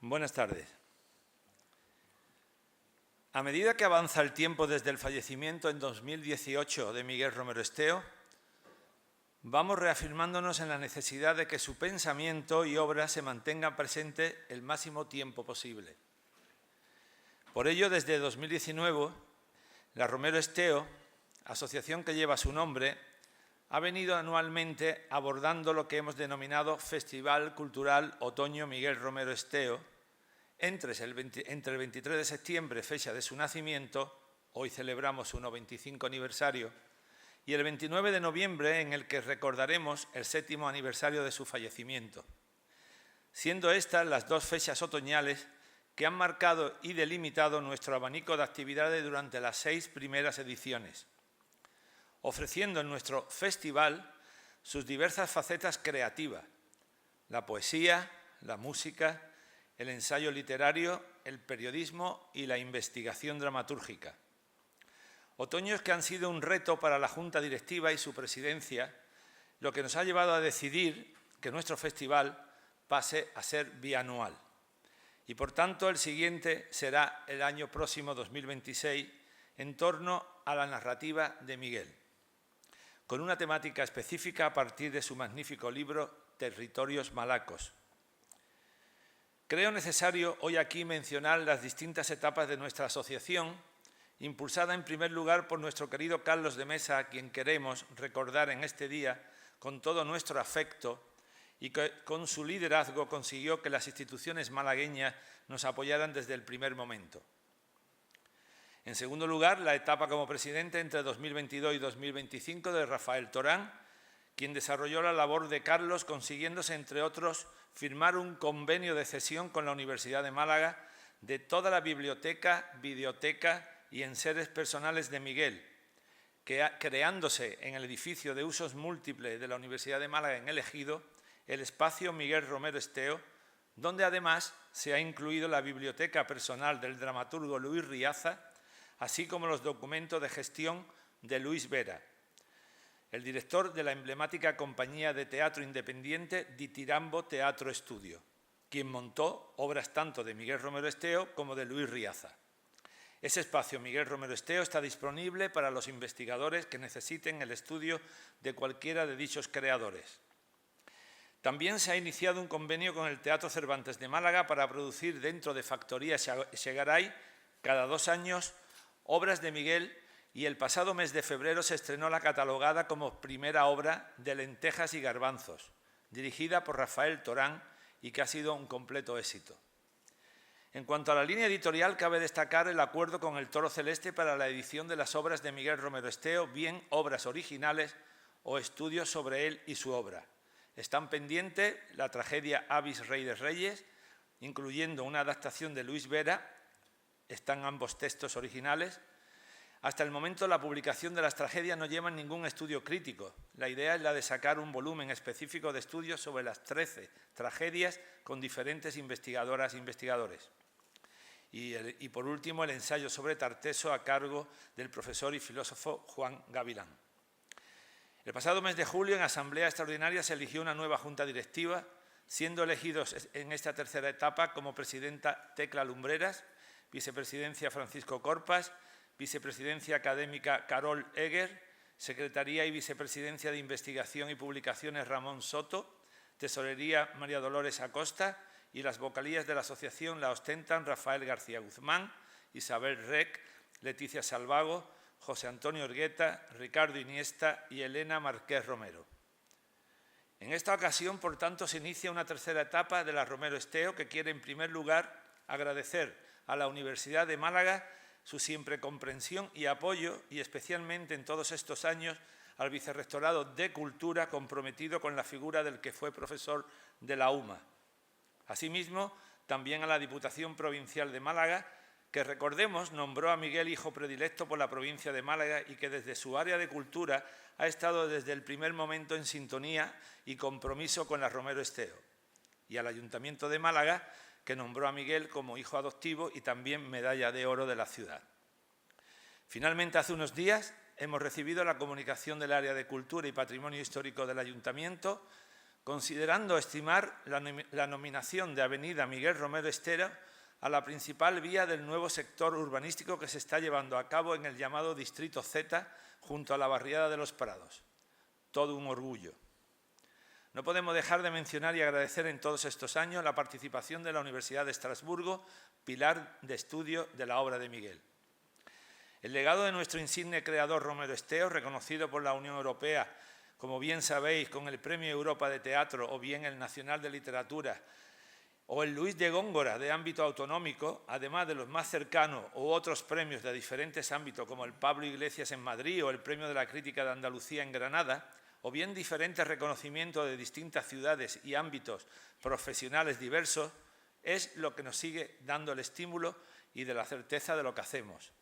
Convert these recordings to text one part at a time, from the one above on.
Buenas tardes. A medida que avanza el tiempo desde el fallecimiento en 2018 de Miguel Romero Esteo, vamos reafirmándonos en la necesidad de que su pensamiento y obra se mantengan presentes el máximo tiempo posible. Por ello, desde 2019, la Romero Esteo, asociación que lleva su nombre, ha venido anualmente abordando lo que hemos denominado Festival Cultural Otoño Miguel Romero Esteo, entre el 23 de septiembre, fecha de su nacimiento, hoy celebramos su 95 aniversario, y el 29 de noviembre, en el que recordaremos el 7º aniversario de su fallecimiento, siendo estas las dos fechas otoñales que han marcado y delimitado nuestro abanico de actividades durante las 6 primeras ediciones, ofreciendo en nuestro festival sus diversas facetas creativas: la poesía, la música, el ensayo literario, el periodismo y la investigación dramatúrgica. Otoños que han sido un reto para la Junta Directiva y su presidencia, lo que nos ha llevado a decidir que nuestro festival pase a ser bianual. Y por tanto el siguiente será el año próximo, 2026, en torno a la narrativa de Miguel, con una temática específica a partir de su magnífico libro Territorios Malacos. Creo necesario hoy aquí mencionar las distintas etapas de nuestra asociación, impulsada en primer lugar por nuestro querido Carlos de Mesa, a quien queremos recordar en este día con todo nuestro afecto, y que con su liderazgo consiguió que las instituciones malagueñas nos apoyaran desde el primer momento. En segundo lugar, la etapa como presidente entre 2022 y 2025 de Rafael Torán, quien desarrolló la labor de Carlos, consiguiéndose, entre otros, firmar un convenio de cesión con la Universidad de Málaga de toda la biblioteca, videoteca y enseres personales de Miguel, creándose en el edificio de usos múltiples de la Universidad de Málaga en el Ejido el espacio Miguel Romero Esteo, donde además se ha incluido la biblioteca personal del dramaturgo Luis Riaza, así como los documentos de gestión de Luis Vera, el director de la emblemática compañía de teatro independiente Ditirambo Teatro Estudio, quien montó obras tanto de Miguel Romero Esteo como de Luis Riaza. Ese espacio Miguel Romero Esteo está disponible para los investigadores que necesiten el estudio de cualquiera de dichos creadores. También se ha iniciado un convenio con el Teatro Cervantes de Málaga para producir dentro de Factoría Segaray cada 2 años obras de Miguel, y el pasado mes de febrero se estrenó la catalogada como primera obra de Lentejas y Garbanzos, dirigida por Rafael Torán, y que ha sido un completo éxito. En cuanto a la línea editorial, cabe destacar el acuerdo con el Toro Celeste para la edición de las obras de Miguel Romero Esteo, bien obras originales o estudios sobre él y su obra. Están pendientes la tragedia Avis, Rey de Reyes, incluyendo una adaptación de Luis Vera, están ambos textos originales. Hasta el momento la publicación de las tragedias no lleva ningún estudio crítico. La idea es la de sacar un volumen específico de estudios sobre las 13 tragedias con diferentes investigadoras e investigadores. Y por último, el ensayo sobre Tarteso a cargo del profesor y filósofo Juan Gavilán. El pasado mes de julio, en Asamblea Extraordinaria, se eligió una nueva Junta Directiva, siendo elegidos en esta tercera etapa como presidenta Tecla Lumbreras, vicepresidencia Francisco Corpas, vicepresidencia académica Carol Eger, secretaría y vicepresidencia de Investigación y Publicaciones Ramón Soto, tesorería María Dolores Acosta, y las vocalías de la asociación la ostentan Rafael García Guzmán, Isabel Rec, Leticia Salvago, José Antonio Orgueta, Ricardo Iniesta y Elena Márquez Romero. En esta ocasión, por tanto, se inicia una tercera etapa de la Romero Esteo, que quiere en primer lugar agradecer a la Universidad de Málaga su siempre comprensión y apoyo, y especialmente en todos estos años al Vicerrectorado de Cultura, comprometido con la figura del que fue profesor de la UMA. Asimismo, también a la Diputación Provincial de Málaga, que, recordemos, nombró a Miguel hijo predilecto por la provincia de Málaga y que desde su área de cultura ha estado desde el primer momento en sintonía y compromiso con la Romero Esteo. Y al Ayuntamiento de Málaga, que nombró a Miguel como hijo adoptivo y también medalla de oro de la ciudad. Finalmente, hace unos días hemos recibido la comunicación del área de Cultura y Patrimonio Histórico del Ayuntamiento considerando estimar la nominación de Avenida Miguel Romero Estero a la principal vía del nuevo sector urbanístico que se está llevando a cabo en el llamado Distrito Z, junto a la barriada de Los Prados. Todo un orgullo. No podemos dejar de mencionar y agradecer en todos estos años la participación de la Universidad de Estrasburgo, pilar de estudio de la obra de Miguel. El legado de nuestro insigne creador Romero Esteo, reconocido por la Unión Europea, como bien sabéis, con el Premio Europa de Teatro o bien el Nacional de Literatura, o el Luis de Góngora de ámbito autonómico, además de los más cercanos u otros premios de diferentes ámbitos como el Pablo Iglesias en Madrid o el Premio de la Crítica de Andalucía en Granada, o bien diferentes reconocimientos de distintas ciudades y ámbitos profesionales diversos, es lo que nos sigue dando el estímulo y de la certeza de lo que hacemos.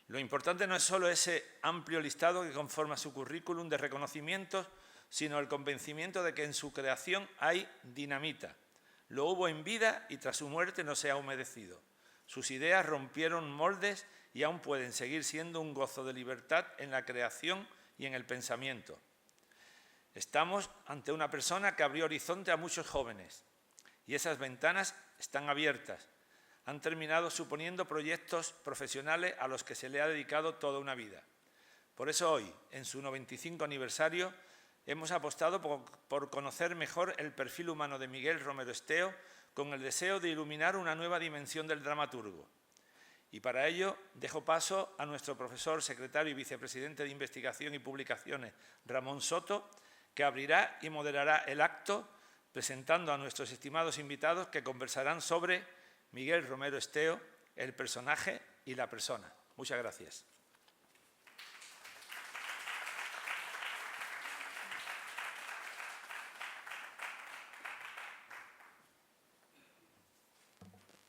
Lo importante no es solo ese amplio listado que conforma su currículum de reconocimientos, sino el convencimiento de que en su creación hay dinamita. Lo hubo en vida y tras su muerte no se ha humedecido. Sus ideas rompieron moldes y aún pueden seguir siendo un gozo de libertad en la creación y en el pensamiento. Estamos ante una persona que abrió horizonte a muchos jóvenes y esas ventanas están abiertas. Han terminado suponiendo proyectos profesionales a los que se le ha dedicado toda una vida. Por eso hoy, en su 95 aniversario, hemos apostado por conocer mejor el perfil humano de Miguel Romero Esteo con el deseo de iluminar una nueva dimensión del dramaturgo. Y para ello dejo paso a nuestro profesor, secretario y vicepresidente de Investigación y Publicaciones, Ramón Soto, que abrirá y moderará el acto presentando a nuestros estimados invitados que conversarán sobre Miguel Romero Esteo, el personaje y la persona. Muchas gracias.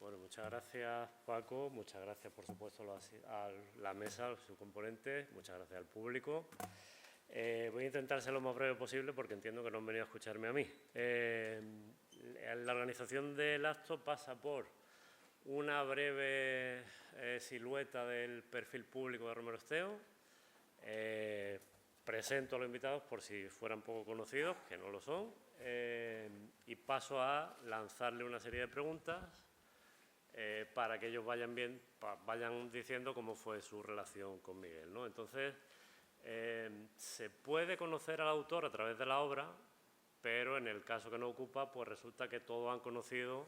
Bueno, muchas gracias, Paco. Muchas gracias, por supuesto, a la mesa, a sus componentes. Muchas gracias al público. Voy a intentar ser lo más breve posible porque entiendo que no han venido a escucharme a mí. La organización del acto pasa por una breve silueta del perfil público de Romero Esteo. Presento a los invitados por si fueran poco conocidos, que no lo son, y paso a lanzarle una serie de preguntas para que ellos vayan diciendo cómo fue su relación con Miguel, ¿no? Entonces, se puede conocer al autor a través de la obra, pero en el caso que nos ocupa, pues resulta que todos han conocido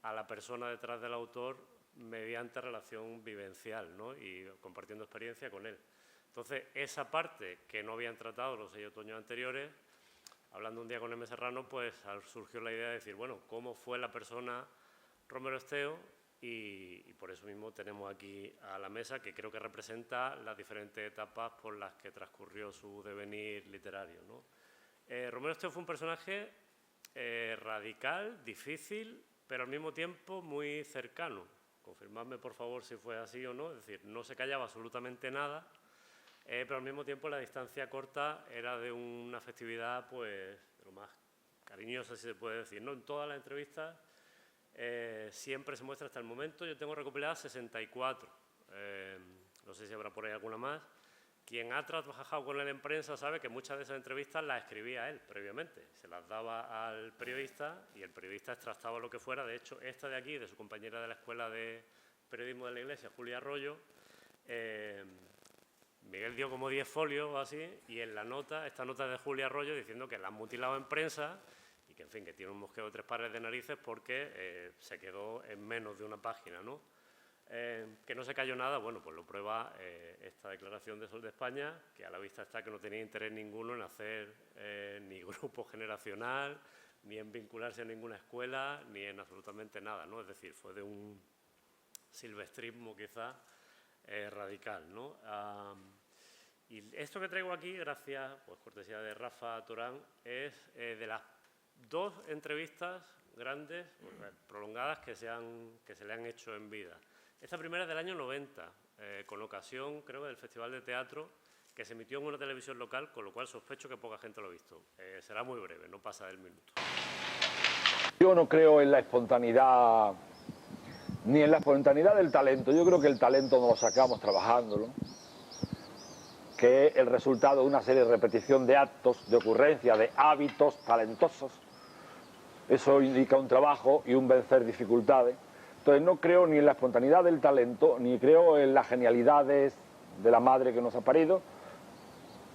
a la persona detrás del autor mediante relación vivencial, ¿no? Y compartiendo experiencia con él. Entonces, esa parte que no habían tratado los 6 otoños anteriores, hablando un día con M. Serrano, pues surgió la idea de decir, bueno, ¿cómo fue la persona Romero Esteo? Y por eso mismo tenemos aquí a la mesa, que creo que representa las diferentes etapas por las que transcurrió su devenir literario, ¿no? Romero Esteo fue un personaje radical, difícil, pero al mismo tiempo muy cercano. Confirmadme, por favor, si fue así o no. Es decir, no se callaba absolutamente nada, pero al mismo tiempo la distancia corta era de una afectividad, pues, de lo más cariñosa, si se puede decir, ¿no? En todas las entrevistas siempre se muestra hasta el momento. Yo tengo recopiladas 64. No sé si habrá por ahí alguna más. Quien ha trabajado con él en prensa sabe que muchas de esas entrevistas las escribía él previamente. Se las daba al periodista y el periodista extractaba lo que fuera. De hecho, esta de aquí, de su compañera de la Escuela de Periodismo de la Iglesia, Julia Arroyo, Miguel dio como 10 folios o así, y en la nota, esta nota de Julia Arroyo diciendo que la han mutilado en prensa y que, en fin, que tiene un mosqueo de 3 pares de narices porque se quedó en menos de una página, ¿no? Que no se cayó nada, bueno, pues lo prueba esta declaración de Sol de España, que a la vista está que no tenía interés ninguno en hacer ni grupo generacional, ni en vincularse a ninguna escuela, ni en absolutamente nada, ¿no? Es decir, fue de un silvestrismo quizá radical, ¿no? Y esto que traigo aquí, gracias, pues cortesía de Rafa Torán, es de las 2 entrevistas grandes, prolongadas, que se le han hecho en vida. Esta primera es del año 90, con ocasión, creo, del Festival de Teatro, que se emitió en una televisión local, con lo cual sospecho que poca gente lo ha visto. Será muy breve, no pasa del minuto. Yo no creo en la espontaneidad, ni en la espontaneidad del talento. Yo creo que el talento nos lo sacamos trabajándolo. que es el resultado de una serie de repetición de actos, de ocurrencias, de hábitos talentosos. Eso indica un trabajo y un vencer dificultades. Entonces no creo ni en la espontaneidad del talento, ni creo en las genialidades de la madre que nos ha parido.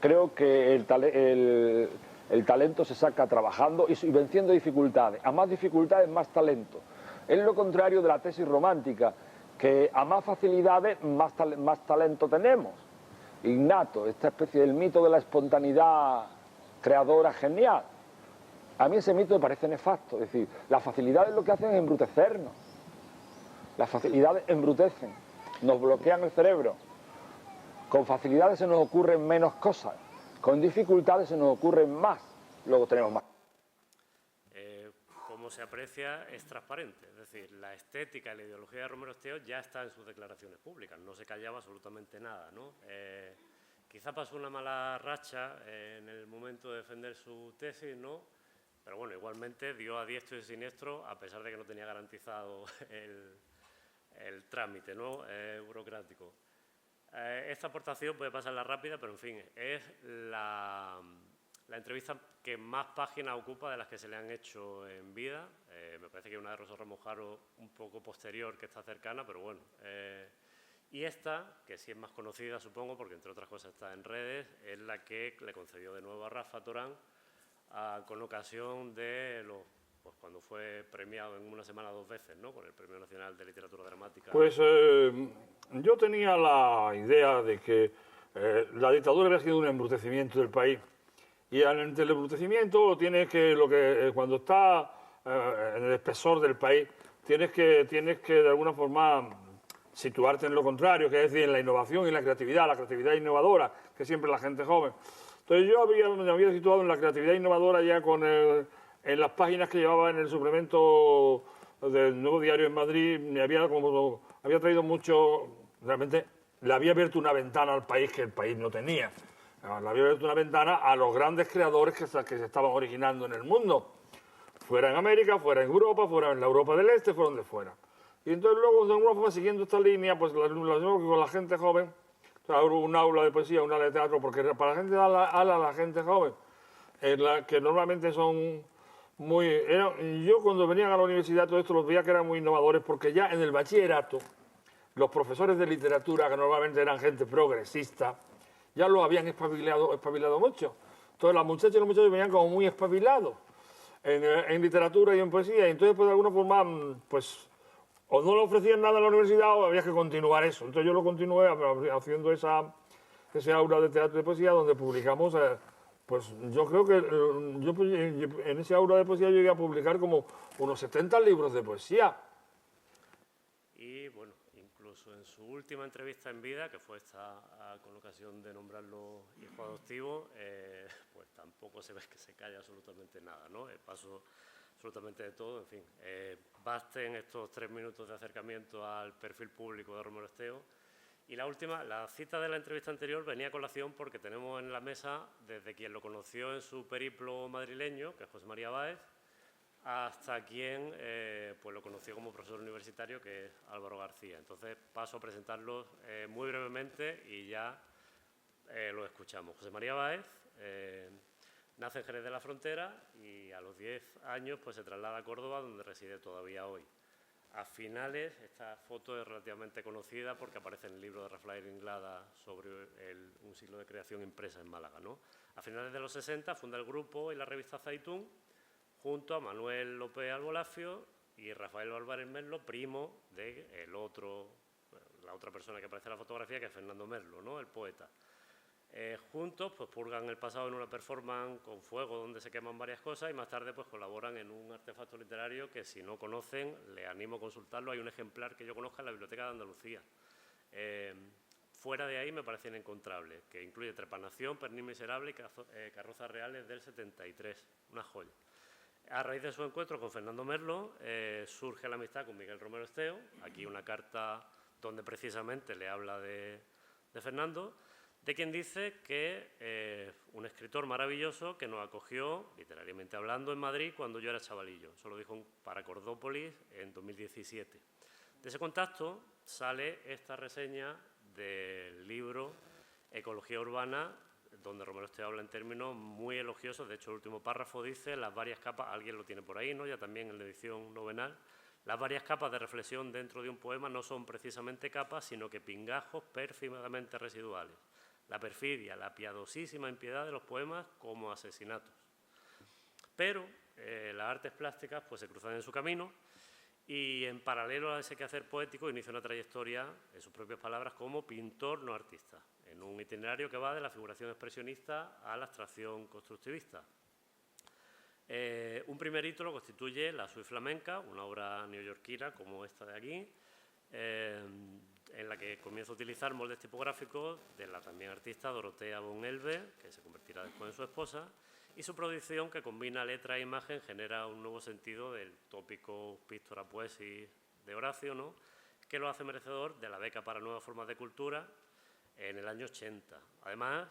Creo que el talento se saca trabajando y venciendo dificultades. A más dificultades, más talento. Es lo contrario de la tesis romántica, que a más facilidades, más talento tenemos. Innato, esta especie del mito de la espontaneidad creadora genial. A mí ese mito me parece nefasto. Es decir, las facilidades lo que hacen es embrutecernos. Las facilidades embrutecen, nos bloquean el cerebro. Con facilidades se nos ocurren menos cosas, con dificultades se nos ocurren más, luego tenemos más. Como se aprecia, es transparente, es decir, la estética y la ideología de Romero Esteo ya está en sus declaraciones públicas, no se callaba absolutamente nada, ¿no? Quizá pasó una mala racha en el momento de defender su tesis, ¿no? Pero bueno, igualmente dio a diestro y siniestro, a pesar de que no tenía garantizado el trámite, ¿no? Burocrático. Esta aportación puede pasarla rápida, pero en fin, es la entrevista que más páginas ocupa de las que se le han hecho en vida. Me parece que hay una de Rosa Ramos Jaro un poco posterior que está cercana, pero bueno. Y esta, que sí es más conocida, supongo, porque entre otras cosas está en redes, es la que le concedió de nuevo a Rafa Torán con ocasión de pues cuando fue premiado en una semana 2 veces, ¿no? Con el Premio Nacional de Literatura Dramática. Pues yo tenía la idea de que la dictadura había sido un embrutecimiento del país. Y ante el embrutecimiento tienes que, cuando está en el espesor del país, tienes que de alguna forma situarte en lo contrario, que es decir, en la innovación y la creatividad innovadora, que siempre la gente joven. Entonces yo me había situado en la creatividad innovadora ya en las páginas que llevaba en el suplemento del Nuevo Diario en Madrid, había traído mucho, realmente le había abierto una ventana al país que el país no tenía. Le había abierto una ventana a los grandes creadores que se estaban originando en el mundo, fuera en América, fuera en Europa, fuera en la Europa del Este, fuera donde fuera. Y entonces luego, de alguna forma, siguiendo esta línea, pues con la gente joven, abro un aula de poesía, un aula de teatro, porque para la gente la gente joven, que normalmente son yo cuando venían a la universidad todo esto los veía que eran muy innovadores, porque ya en el bachillerato los profesores de literatura, que normalmente eran gente progresista, ya lo habían espabilado mucho. Entonces las muchachas y los muchachos venían como muy espabilados en literatura y en poesía, y entonces pues de alguna forma pues o no le ofrecían nada en la universidad o había que continuar eso. Entonces yo lo continué haciendo ese aula de teatro y de poesía donde publicamos, pues yo creo que en ese aula de poesía yo llegué a publicar como unos 70 libros de poesía. Y bueno, incluso en su última entrevista en vida, que fue esta con ocasión de nombrarlo hijo adoptivo, pues tampoco se ve que se calla absolutamente nada, ¿no? Paso absolutamente de todo, en fin. Basten estos 3 minutos de acercamiento al perfil público de Romero Esteo. Y la última, la cita de la entrevista anterior venía a colación porque tenemos en la mesa desde quien lo conoció en su periplo madrileño, que es José María Báez, hasta quien pues lo conoció como profesor universitario, que es Álvaro García. Entonces paso a presentarlos muy brevemente y ya lo escuchamos. José María Báez nace en Jerez de la Frontera y a los 10 años pues, se traslada a Córdoba, donde reside todavía hoy. A finales, esta foto es relativamente conocida porque aparece en el libro de Rafael Inglada sobre un siglo de creación impresa en Málaga, ¿no? A finales de los 60 funda el grupo y la revista Zaitún, junto a Manuel López Albolafio y Rafael Álvarez Merlo, primo de la otra persona que aparece en la fotografía, que es Fernando Merlo, ¿no? El poeta. Juntos pues purgan el pasado en una performance con fuego donde se queman varias cosas y más tarde pues colaboran en un artefacto literario que si no conocen les animo a consultarlo. Hay un ejemplar que yo conozca en la Biblioteca de Andalucía. Fuera de ahí me parece inencontrable, que incluye Trepanación, Pernil Miserable y Carrozas Reales del 73, una joya. A raíz de su encuentro con Fernando Merlo surge la amistad con Miguel Romero Esteo, aquí una carta donde precisamente le habla de Fernando, de quien dice que un escritor maravilloso que nos acogió, literariamente hablando, en Madrid cuando yo era chavalillo. Eso lo dijo para Cordópolis en 2017. De ese contacto sale esta reseña del libro ecología urbana, donde Romero Esteo habla en términos muy elogiosos. De hecho, el último párrafo dice las varias capas, alguien lo tiene por ahí, ¿no? Ya también en la edición novenal, las varias capas de reflexión dentro de un poema no son precisamente capas, sino que pingajos pérfidamente residuales. La perfidia, la piadosísima impiedad de los poemas como asesinatos. Pero las artes plásticas pues, se cruzan en su camino y en paralelo a ese quehacer poético inicia una trayectoria, en sus propias palabras, como pintor no artista, en un itinerario que va de la figuración expresionista a la abstracción constructivista. Un primer hito lo constituye La Suite Flamenca, una obra neoyorquina como esta de aquí, en la que comienza a utilizar moldes tipográficos de la también artista Dorotea von Elbe, que se convertirá después en su esposa, y su producción, que combina letra e imagen, genera un nuevo sentido del tópico Pictora Poesis de Horacio, ¿no?, que lo hace merecedor de la beca para nuevas formas de cultura en el año 80. Además,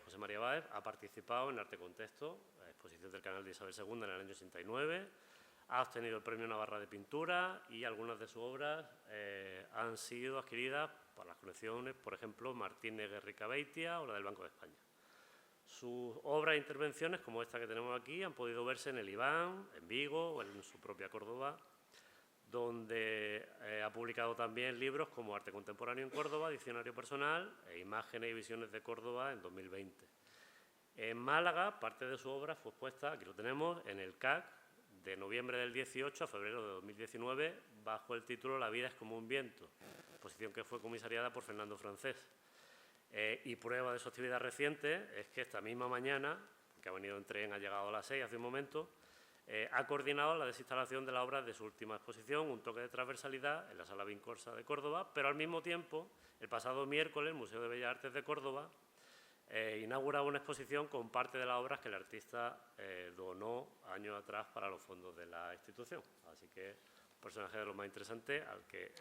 José María Báez ha participado en Arte Contexto, la exposición del Canal de Isabel II en el año 89, ha obtenido el Premio Navarra de Pintura y algunas de sus obras han sido adquiridas por las colecciones, por ejemplo, Martínez Guerrica Beitia o la del Banco de España. Sus obras e intervenciones, como esta que tenemos aquí, han podido verse en el Iván, en Vigo o en su propia Córdoba, donde ha publicado también libros como Arte Contemporáneo en Córdoba, Diccionario Personal e Imágenes y Visiones de Córdoba en 2020. En Málaga, parte de su obra fue expuesta, aquí lo tenemos, en el CAC, de noviembre del 18 a febrero de 2019, bajo el título La vida es como un viento, exposición que fue comisariada por Fernando Francés. Y prueba de su actividad reciente es que esta misma mañana, que ha venido en tren, ha llegado a las 6 hace un momento, ha coordinado la desinstalación de la obra de su última exposición, Un toque de transversalidad, en la Sala Vincorsa de Córdoba, pero al mismo tiempo, el pasado miércoles, el Museo de Bellas Artes de Córdoba inauguraba una exposición con parte de las obras que el artista donó años atrás para los fondos de la institución. Así que un personaje de lo más interesante al que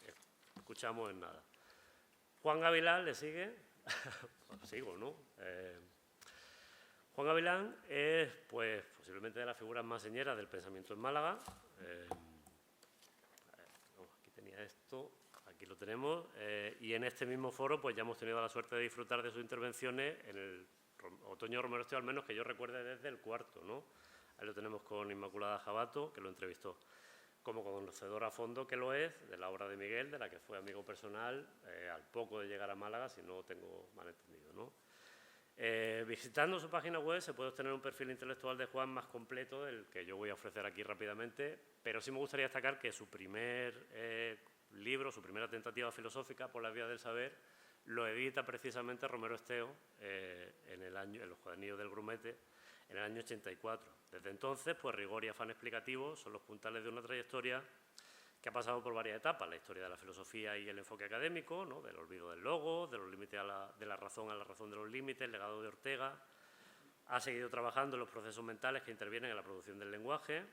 escuchamos en nada. Juan Gavilán le sigue. Sigo, ¿no? Juan Gavilán es, pues, posiblemente de las figuras más señeras del pensamiento en Málaga. Aquí tenía esto, aquí lo tenemos. Y en este mismo foro, pues, ya hemos tenido la suerte de disfrutar de sus intervenciones en el otoño Romero Esteo, al menos que yo recuerde desde el cuarto, ¿no? Ahí lo tenemos con Inmaculada Jabato, que lo entrevistó. Como conocedor a fondo que lo es de la obra de Miguel, de la que fue amigo personal al poco de llegar a Málaga, si no tengo mal entendido, ¿no? Visitando su página web se puede obtener un perfil intelectual de Juan más completo del que yo voy a ofrecer aquí rápidamente, pero sí me gustaría destacar que su primer libro, su primera tentativa filosófica por la vía del saber, lo edita precisamente Romero Esteo en los cuadernillos del Grumete, en el año 84. Desde entonces, pues rigor y afán explicativo son los puntales de una trayectoria que ha pasado por varias etapas: la historia de la filosofía y el enfoque académico, ¿no?, del olvido del logo, de los límites de la razón a la razón de los límites, el legado de Ortega. Ha seguido trabajando en los procesos mentales que intervienen en la producción del lenguaje,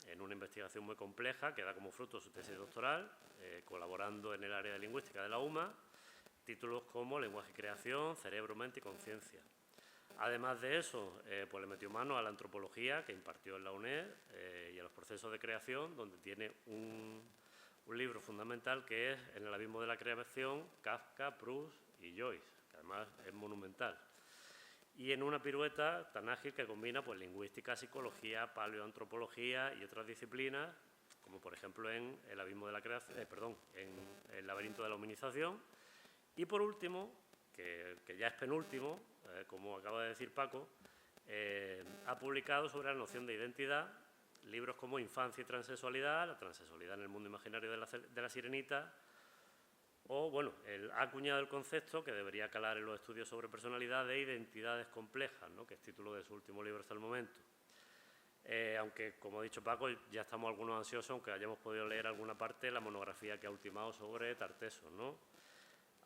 en una investigación muy compleja que da como fruto su tesis doctoral, colaborando en el área de lingüística de la UMA, títulos como Lenguaje y creación, Cerebro, mente y conciencia. Además de eso, pues le metió mano a la antropología que impartió en la UNED y a los procesos de creación, donde tiene un libro fundamental que es En el abismo de la creación, Kafka, Proust y Joyce, que además es monumental. Y en una pirueta tan ágil que combina, pues, lingüística, psicología, paleoantropología y otras disciplinas, como por ejemplo en El abismo de la creación, en El laberinto de la hominización. Y por último, que ya es penúltimo, como acaba de decir Paco, ha publicado sobre la noción de identidad libros como Infancia y transexualidad, la transexualidad en el mundo imaginario de la sirenita, o, bueno, ha acuñado el concepto que debería calar en los estudios sobre personalidad de identidades complejas, ¿no?, que es título de su último libro hasta el momento. Aunque, como ha dicho Paco, ya estamos algunos ansiosos, aunque hayamos podido leer alguna parte de la monografía que ha ultimado sobre Tartessos, ¿no?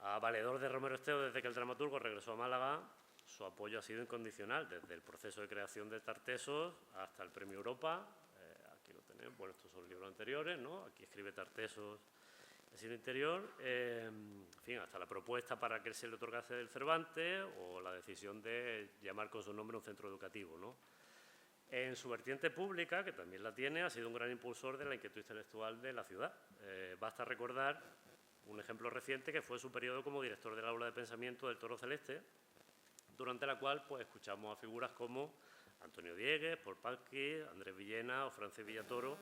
A valedor de Romero Esteo desde que el dramaturgo regresó a Málaga, su apoyo ha sido incondicional, desde el proceso de creación de Tartessos hasta el Premio Europa. Aquí lo tenemos, bueno, estos son libros anteriores, ¿no? Aquí escribe Tartessos, Asilo Interior, en fin, hasta la propuesta para que se le otorgase el Cervantes o la decisión de llamar con su nombre un centro educativo, ¿no? En su vertiente pública, que también la tiene, ha sido un gran impulsor de la inquietud intelectual de la ciudad. Basta recordar un ejemplo reciente que fue su periodo como director del aula de pensamiento del Toro Celeste, durante la cual pues, escuchamos a figuras como Antonio Diegues, Paul Palki, Andrés Villena o Francis Villatoro,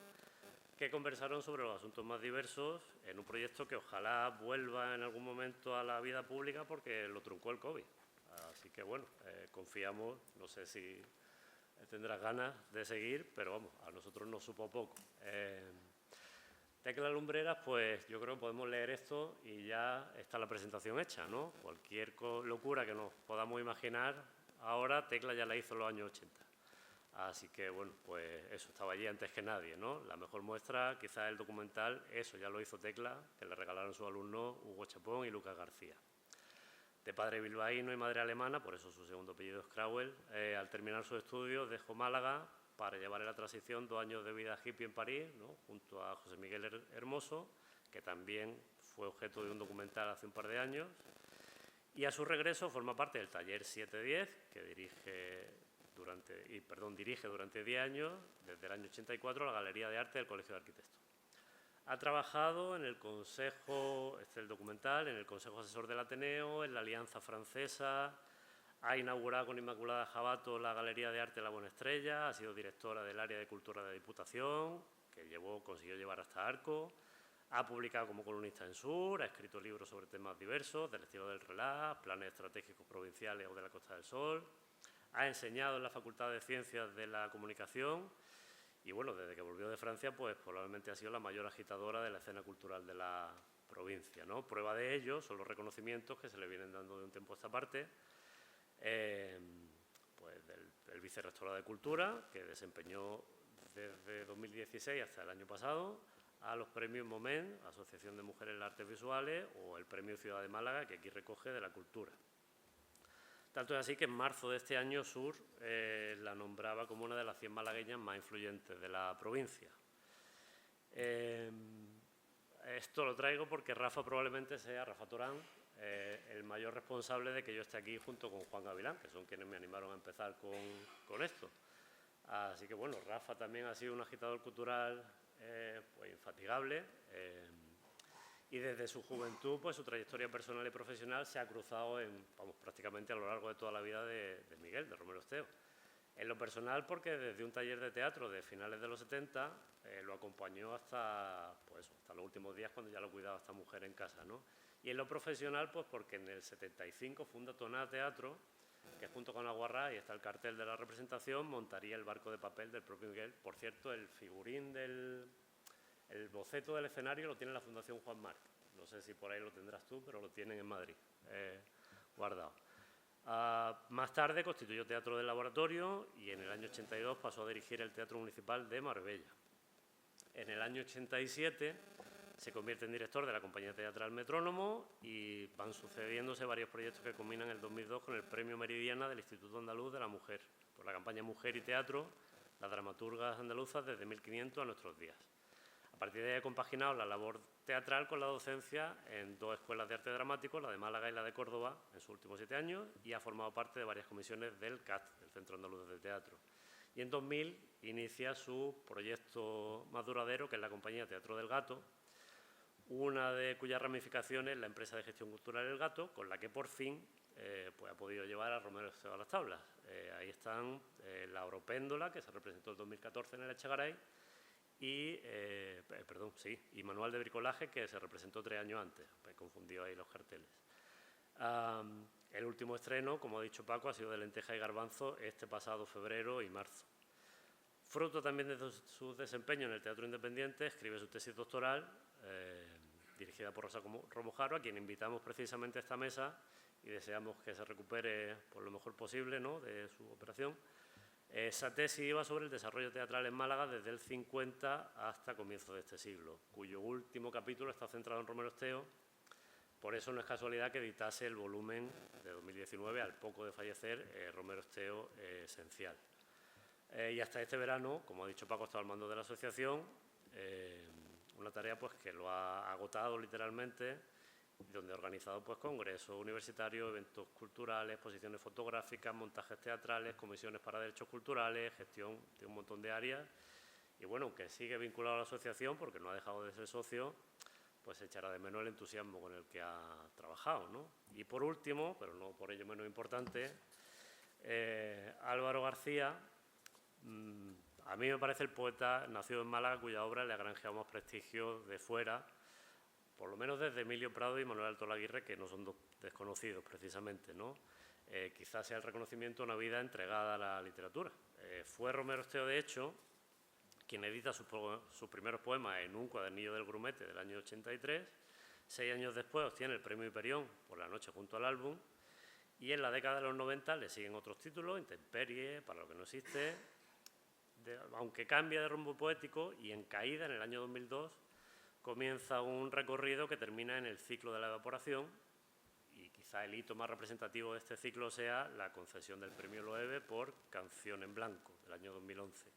que conversaron sobre los asuntos más diversos en un proyecto que ojalá vuelva en algún momento a la vida pública porque lo truncó el COVID. Así que, bueno, confiamos, no sé si tendrás ganas de seguir, pero vamos, a nosotros nos supo poco. Tecla Lumbreras, pues yo creo que podemos leer esto y ya está la presentación hecha, ¿no? Cualquier locura que nos podamos imaginar ahora, Tecla ya la hizo en los años 80. Así que, bueno, pues eso estaba allí antes que nadie, ¿no? La mejor muestra, quizás el documental, eso ya lo hizo Tecla, que le regalaron sus alumnos Hugo Chapón y Lucas García. De padre bilbaíno y madre alemana, por eso su segundo apellido es Crauel, al terminar sus estudios dejó Málaga para llevar en la transición 2 años de vida hippie en París, ¿no? Junto a José Miguel Hermoso, que también fue objeto de un documental hace un par de años. Y a su regreso forma parte del taller 710, que dirige durante 10 años, desde el año 84, la Galería de Arte del Colegio de Arquitectos. Ha trabajado en el Consejo, el documental, en el Consejo Asesor del Ateneo, en la Alianza Francesa, ha inaugurado con Inmaculada Jabato la Galería de Arte La Buena Estrella, ha sido directora del área de cultura de la Diputación, que consiguió llevar hasta Arco, ha publicado como columnista en Sur, ha escrito libros sobre temas diversos, del estilo del relax, planes estratégicos provinciales o de la Costa del Sol, ha enseñado en la Facultad de Ciencias de la Comunicación y, bueno, desde que volvió de Francia, pues probablemente ha sido la mayor agitadora de la escena cultural de la provincia, ¿no? Prueba de ello son los reconocimientos que se le vienen dando de un tiempo a esta parte, pues el vicerrectorado de Cultura, que desempeñó desde 2016 hasta el año pasado, a los premios Moment, Asociación de Mujeres en las Artes Visuales, o el premio Ciudad de Málaga, que aquí recoge de la cultura. Tanto es así que en marzo de este año Sur la nombraba como una de las 100 malagueñas más influyentes de la provincia. Esto lo traigo porque Rafa Torán, el mayor responsable de que yo esté aquí junto con Juan Gavilán, que son quienes me animaron a empezar con esto. Así que, bueno, Rafa también ha sido un agitador cultural pues infatigable y desde su juventud, pues su trayectoria personal y profesional se ha cruzado prácticamente a lo largo de toda la vida de Miguel, de Romero Esteo. En lo personal, porque desde un taller de teatro de finales de los 70 lo acompañó hasta los últimos días, cuando ya lo cuidaba esta mujer en casa, ¿no? Y en lo profesional, pues porque en el 75 funda Tonada Teatro, que junto con Aguarrá, y está el cartel de la representación, montaría el barco de papel del propio Miguel. Por cierto, el figurín el boceto del escenario lo tiene la Fundación Juan Marc. No sé si por ahí lo tendrás tú, pero lo tienen en Madrid, guardado. Más tarde constituyó Teatro del Laboratorio y en el año 82 pasó a dirigir el Teatro Municipal de Marbella. En el año 87 se convierte en director de la compañía teatral Metrónomo y van sucediéndose varios proyectos que culminan en el 2002 con el Premio Meridiana del Instituto Andaluz de la Mujer, por la campaña Mujer y Teatro, las dramaturgas andaluzas desde 1500 a nuestros días. A partir de ahí ha compaginado la labor teatral con la docencia en 2 escuelas de arte dramático, la de Málaga y la de Córdoba, en sus últimos 7 años, y ha formado parte de varias comisiones del CAT, del Centro Andaluz de Teatro. Y en 2000 inicia su proyecto más duradero, que es la compañía Teatro del Gato, una de cuyas ramificaciones es la empresa de gestión cultural El Gato, con la que por fin pues ha podido llevar a Romero Esteo a las tablas. Ahí están la Oropéndola, que se representó en 2014 en el Echegaray, y Manual de Bricolaje, que se representó 3 años antes. He confundido ahí los carteles. El último estreno, como ha dicho Paco, ha sido de Lenteja y Garbanzo este pasado febrero y marzo. Fruto también de su desempeño en el teatro independiente, escribe su tesis doctoral, dirigida por Rosa Romojaro, a quien invitamos precisamente a esta mesa y deseamos que se recupere por lo mejor posible, ¿no?, de su operación. Esa tesis iba sobre el desarrollo teatral en Málaga desde el 50 hasta comienzos de este siglo, cuyo último capítulo está centrado en Romero Esteo. Por eso no es casualidad que editase el volumen de 2019, al poco de fallecer, Romero Esteo Esencial. Y hasta este verano, como ha dicho Paco, estaba al mando de la asociación, una tarea pues que lo ha agotado literalmente, donde ha organizado pues congresos universitarios, eventos culturales, exposiciones fotográficas, montajes teatrales, comisiones para derechos culturales, gestión de un montón de áreas. Y bueno, aunque sigue vinculado a la asociación, porque no ha dejado de ser socio, pues echará de menos el entusiasmo con el que ha trabajado, ¿no? Y por último, pero no por ello menos importante, Álvaro García, a mí me parece el poeta nacido en Málaga cuya obra le ha granjeado más prestigio de fuera, por lo menos desde Emilio Prado y Manuel Alto Laguirre, que no son dos desconocidos precisamente, ¿no? Quizás sea el reconocimiento a una vida entregada a la literatura. Fue Romero Esteo, de hecho, quien edita sus primeros poemas en un cuadernillo del Grumete del año 83. 6 años después obtiene el premio Hiperión por La noche junto al álbum, y en la década de los 90 le siguen otros títulos: Intemperie, Para lo que no existe, aunque cambia de rumbo poético, y en Caída, en el año 2002, comienza un recorrido que termina en El ciclo de la evaporación, y quizá el hito más representativo de este ciclo sea la concesión del premio Loewe por Canción en blanco, del año 2011.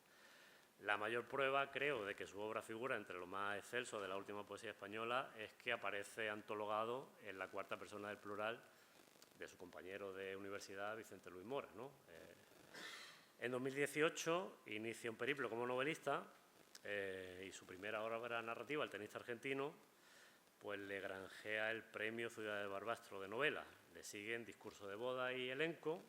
La mayor prueba, creo, de que su obra figura entre lo más excelso de la última poesía española es que aparece antologado en la cuarta persona del plural de su compañero de universidad, Vicente Luis Mora, ¿no? En 2018 inicia un periplo como novelista, y su primera obra narrativa, El tenista argentino, pues le granjea el premio Ciudad de Barbastro de novela. Le siguen Discurso de boda y Elenco,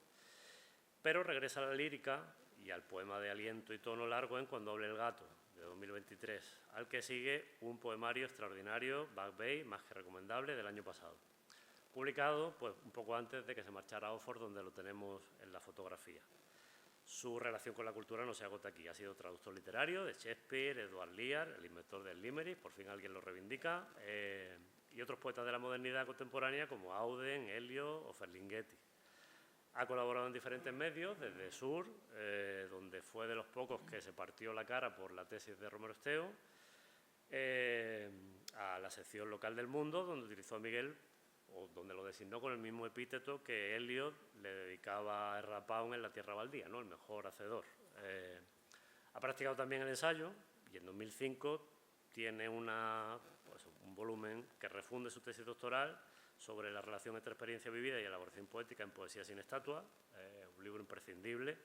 pero regresa a la lírica y al poema de aliento y tono largo en Cuando hable el gato, de 2023, al que sigue un poemario extraordinario, Back Bay, más que recomendable, del año pasado, publicado pues un poco antes de que se marchara a Oxford, donde lo tenemos en la fotografía. Su relación con la cultura no se agota aquí. Ha sido traductor literario de Shakespeare, Edward Lear, el inventor del Limerick, por fin alguien lo reivindica, y otros poetas de la modernidad contemporánea como Auden, Elliot o Ferlinghetti. Ha colaborado en diferentes medios, desde Sur, donde fue de los pocos que se partió la cara por la tesis de Romero Esteo, a la sección local del Mundo, donde utilizó a Miguel, o donde lo designó con el mismo epíteto que Elliot le dedicaba a R. Pound en La tierra baldía, ¿no? El mejor hacedor. Ha practicado también el ensayo, y en 2005 tiene un volumen que refunde su tesis doctoral sobre la relación entre experiencia vivida y elaboración poética en Poesía sin estatua, un libro imprescindible.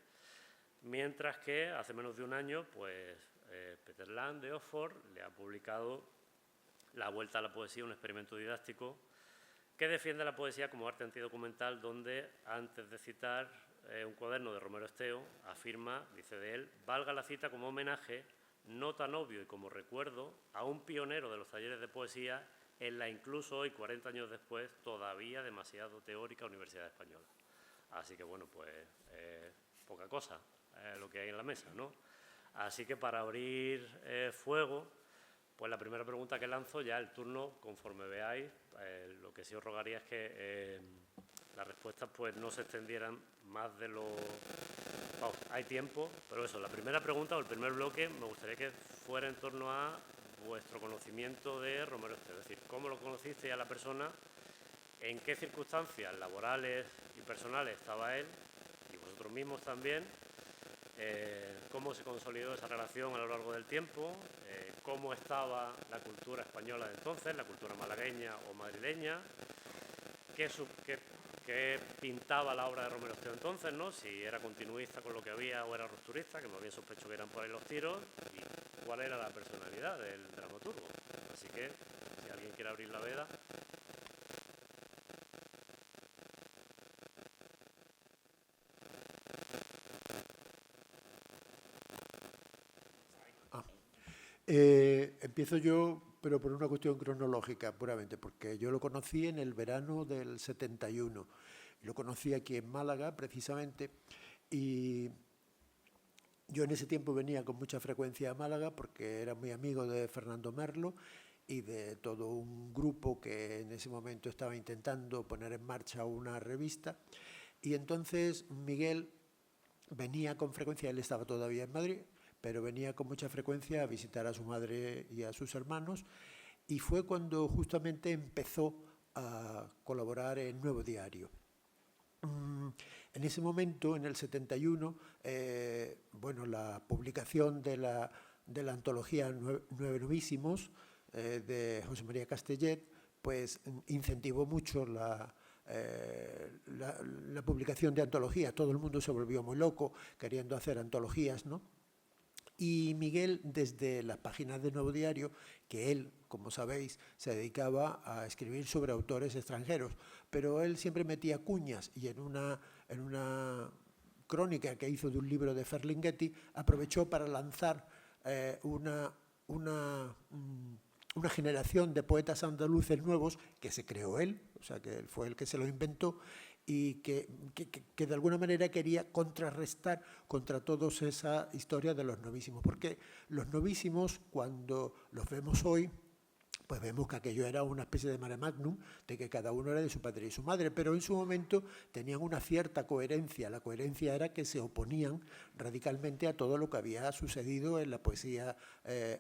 Mientras que hace menos de un año, pues Peter Land de Oxford le ha publicado La vuelta a la poesía, un experimento didáctico que defiende la poesía como arte antidocumental, donde, antes de citar un cuaderno de Romero Esteo, afirma, dice de él, valga la cita como homenaje, no tan obvio y como recuerdo, a un pionero de los talleres de poesía en la incluso hoy, 40 años después, todavía demasiado teórica Universidad Española. Así que, bueno, pues poca cosa lo que hay en la mesa, ¿no? Así que para abrir fuego, pues la primera pregunta que lanzo, ya el turno, conforme veáis, lo que sí os rogaría es que las respuestas pues no se extendieran más de lo... Vamos, hay tiempo, pero eso, la primera pregunta o el primer bloque me gustaría que fuera en torno a vuestro conocimiento de Romero Esteo, es decir, cómo lo conocisteis a la persona, en qué circunstancias laborales y personales estaba él, y vosotros mismos también, cómo se consolidó esa relación a lo largo del tiempo, cómo estaba la cultura española de entonces, la cultura malagueña o madrileña, qué pintaba la obra de Romero Esteo entonces, ¿no? Si era continuista con lo que había o era rupturista, que más bien sospecho que eran por ahí los tiros, y cuál era la personalidad del dramaturgo. Así que, si alguien quiere abrir la veda... Empiezo yo, pero por una cuestión cronológica puramente, porque yo lo conocí en el verano del 71. Lo conocí aquí en Málaga, precisamente, y yo en ese tiempo venía con mucha frecuencia a Málaga porque era muy amigo de Fernando Merlo y de todo un grupo que en ese momento estaba intentando poner en marcha una revista. Y entonces Miguel venía con frecuencia, él estaba todavía en Madrid, pero venía con mucha frecuencia a visitar a su madre y a sus hermanos, y fue cuando justamente empezó a colaborar en Nuevo Diario. En ese momento, en el 71, bueno, la publicación de la antología Nueve Novísimos de José María Castellet, pues incentivó mucho la publicación de antologías. Todo el mundo se volvió muy loco queriendo hacer antologías, ¿no? Y Miguel, desde las páginas de Nuevo Diario, que él, como sabéis, se dedicaba a escribir sobre autores extranjeros, pero él siempre metía cuñas y en una crónica que hizo de un libro de Ferlinghetti, aprovechó para lanzar una generación de poetas andaluces nuevos que se creó él, o sea, que él fue el que se lo inventó, y que de alguna manera quería contrarrestar contra todos esa historia de los novísimos. Porque los novísimos, cuando los vemos hoy, pues vemos que aquello era una especie de mare magnum, de que cada uno era de su padre y su madre, pero en su momento tenían una cierta coherencia. La coherencia era que se oponían radicalmente a todo lo que había sucedido en la poesía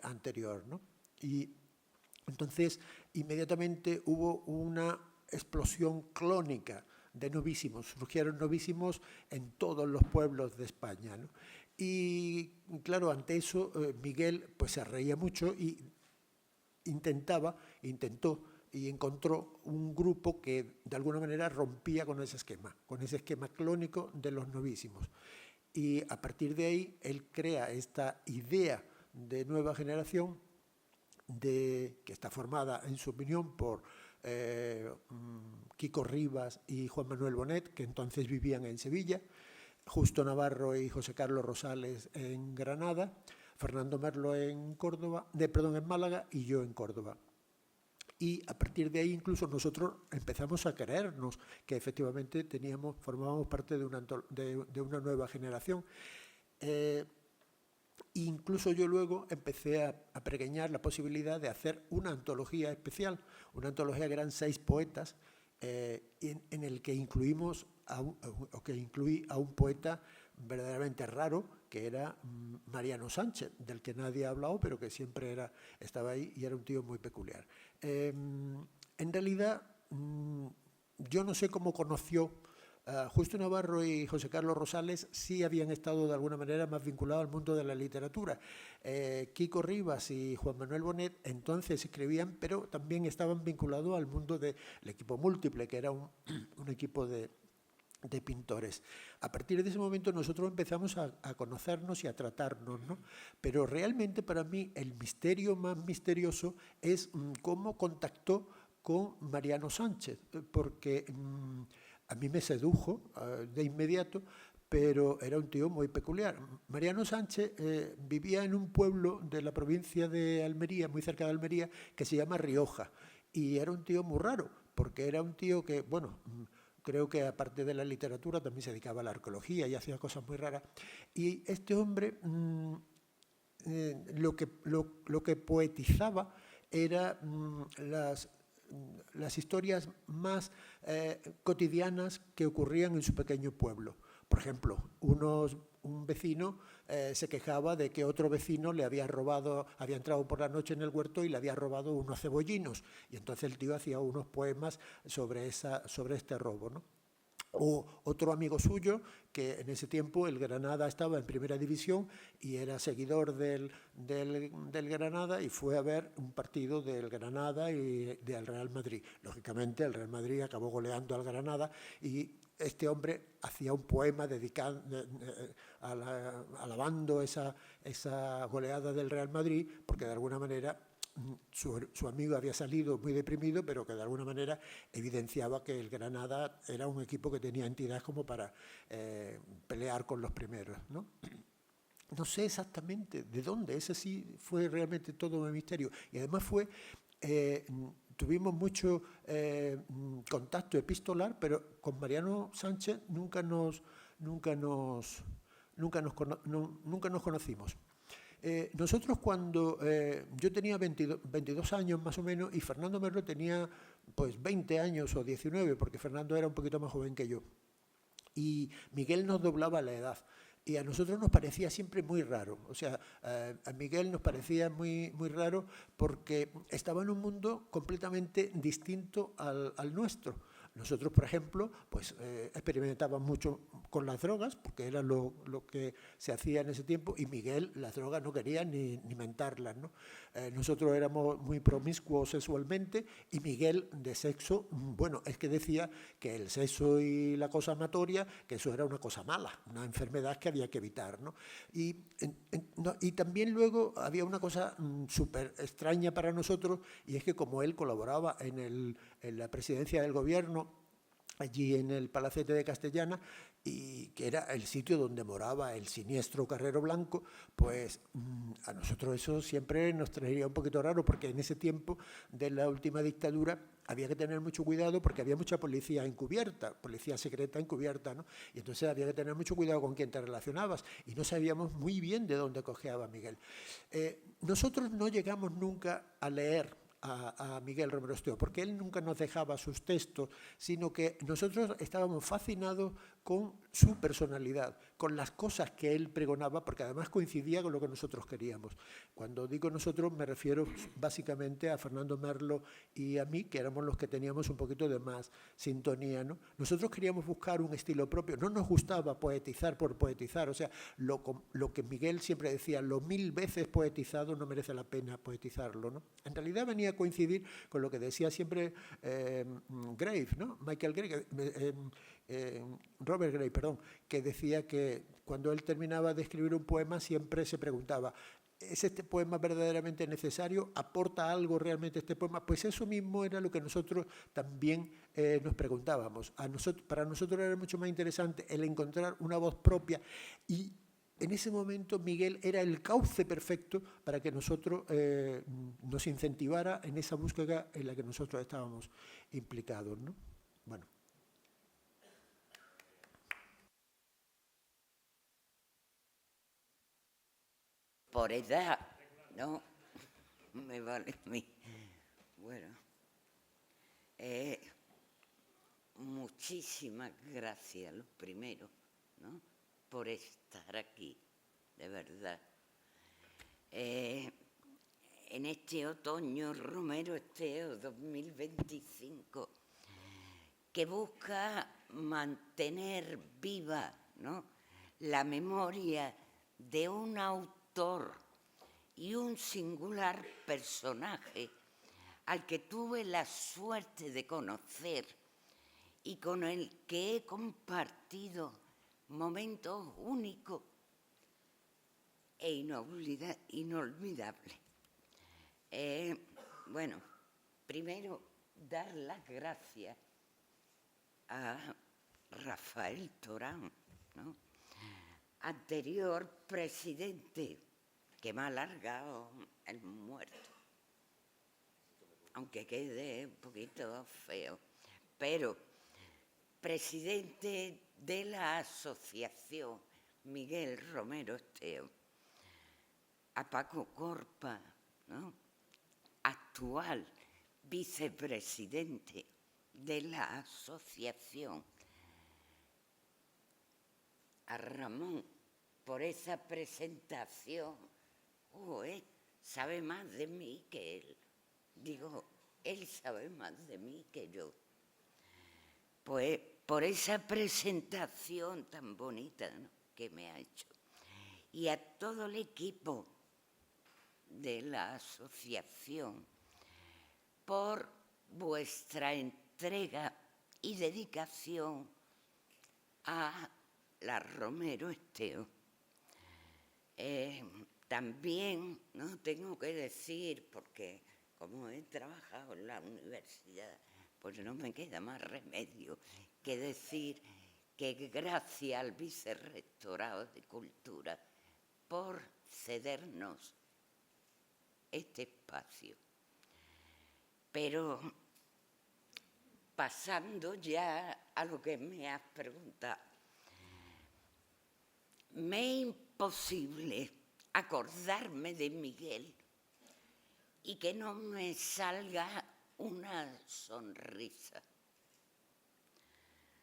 anterior, ¿no? Y entonces, inmediatamente hubo una explosión clónica de novísimos. Surgieron novísimos en todos los pueblos de España, ¿no? Y claro, ante eso Miguel pues se reía mucho y intentó y encontró un grupo que de alguna manera rompía con ese esquema clónico de los novísimos. Y a partir de ahí él crea esta idea de nueva generación que está formada, en su opinión, por Quico Rivas y Juan Manuel Bonet, que entonces vivían en Sevilla, Justo Navarro y José Carlos Rosales en Granada, Fernando Merlo en Málaga y yo en Córdoba. Y a partir de ahí incluso nosotros empezamos a creernos que efectivamente formábamos parte de una nueva generación. Incluso yo luego empecé a preguiñar la posibilidad de hacer una antología especial, una antología que eran 6 poetas, en el que incluí a un poeta verdaderamente raro, que era Mariano Sánchez, del que nadie ha hablado, pero que siempre estaba ahí y era un tío muy peculiar. En realidad, yo no sé cómo conoció Justo Navarro y José Carlos Rosales, sí habían estado de alguna manera más vinculados al mundo de la literatura. Quico Rivas y Juan Manuel Bonet entonces escribían, pero también estaban vinculados al mundo del equipo múltiple, que era un equipo de pintores. A partir de ese momento nosotros empezamos a conocernos y a tratarnos, ¿no? Pero realmente para mí el misterio más misterioso es cómo contactó con Mariano Sánchez, porque a mí me sedujo de inmediato, pero era un tío muy peculiar. Mariano Sánchez vivía en un pueblo de la provincia de Almería, muy cerca de Almería, que se llama Rioja, y era un tío muy raro, porque era un tío que, bueno, creo que aparte de la literatura también se dedicaba a la arqueología y hacía cosas muy raras. Y este hombre lo que poetizaba era las historias más cotidianas que ocurrían en su pequeño pueblo. Por ejemplo, un vecino se quejaba de que otro vecino le había entrado por la noche en el huerto y le había robado unos cebollinos. Y entonces el tío hacía unos poemas sobre este robo, ¿no? O otro amigo suyo, que en ese tiempo el Granada estaba en primera división y era seguidor del Granada, y fue a ver un partido del Granada y del Real Madrid. Lógicamente el Real Madrid acabó goleando al Granada y este hombre hacía un poema alabando esa goleada del Real Madrid, porque de alguna manera su amigo había salido muy deprimido, pero que de alguna manera evidenciaba que el Granada era un equipo que tenía entidad como para pelear con los primeros, ¿no? No sé exactamente de dónde, ese sí fue realmente todo un misterio. Y además tuvimos mucho contacto epistolar, pero con Mariano Sánchez nunca nos conocimos. Nosotros cuando yo tenía 22 años más o menos y Fernando Merlo tenía pues 20 años o 19, porque Fernando era un poquito más joven que yo. Y Miguel nos doblaba la edad. Y a nosotros nos parecía siempre muy raro. O sea, a Miguel nos parecía muy, muy raro porque estaba en un mundo completamente distinto al nuestro. Nosotros, por ejemplo, pues experimentábamos mucho con las drogas, porque era lo que se hacía en ese tiempo, y Miguel las drogas no quería ni mentarlas, ¿no? Nosotros éramos muy promiscuos sexualmente, y Miguel de sexo, bueno, es que decía que el sexo y la cosa amatoria, que eso era una cosa mala, una enfermedad que había que evitar, ¿no? Y también luego había una cosa súper extraña para nosotros, y es que como él colaboraba en la presidencia del gobierno allí en el Palacete de Castellana, y que era el sitio donde moraba el siniestro Carrero Blanco, pues a nosotros eso siempre nos traería un poquito raro, porque en ese tiempo de la última dictadura había que tener mucho cuidado porque había mucha policía encubierta, policía secreta encubierta, ¿no? Y entonces había que tener mucho cuidado con quién te relacionabas, y no sabíamos muy bien de dónde cojeaba Miguel. Nosotros no llegamos nunca a leer a Miguel Romero Esteo, porque él nunca nos dejaba sus textos, sino que nosotros estábamos fascinados con su personalidad, con las cosas que él pregonaba, porque además coincidía con lo que nosotros queríamos. Cuando digo nosotros me refiero básicamente a Fernando Merlo y a mí, que éramos los que teníamos un poquito de más sintonía, ¿no? Nosotros queríamos buscar un estilo propio, no nos gustaba poetizar por poetizar, o sea, lo que Miguel siempre decía, lo 1000 veces poetizado no merece la pena poetizarlo, ¿no? En realidad venía a coincidir con lo que decía siempre Grave, ¿no? Michael Grave, Robert Gray, perdón, que decía que cuando él terminaba de escribir un poema siempre se preguntaba, ¿es este poema verdaderamente necesario? ¿Aporta algo realmente este poema? Pues eso mismo era lo que nosotros también nos preguntábamos. Para nosotros era mucho más interesante el encontrar una voz propia, y en ese momento Miguel era el cauce perfecto para que nosotros nos incentivara en esa búsqueda en la que nosotros estábamos implicados, ¿no? Bueno. Por edad, ¿no? Me vale a mí. Bueno, muchísimas gracias, lo primero, ¿no? Por estar aquí, de verdad. En este otoño Romero Esteo 2025, que busca mantener viva, ¿no?, la memoria de un autor y un singular personaje al que tuve la suerte de conocer y con el que he compartido momentos únicos e inolvidables. Bueno, primero dar las gracias a Rafael Torán, ¿no?, anterior presidente, que me ha alargado el muerto, aunque quede un poquito feo, pero presidente de la asociación Miguel Romero Esteo, a Paco Corpa, ¿no?, actual vicepresidente de la asociación, a Ramón por esa presentación. Sabe más de mí que él. Digo, él sabe más de mí que yo. Pues por esa presentación tan bonita, ¿no?, que me ha hecho. Y a todo el equipo de la asociación por vuestra entrega y dedicación a la Romero Esteo. También, no tengo que decir, porque como he trabajado en la universidad, pues no me queda más remedio que decir que gracias al Vicerrectorado de Cultura por cedernos este espacio. Pero pasando ya a lo que me has preguntado, me es imposible acordarme de Miguel y que no me salga una sonrisa.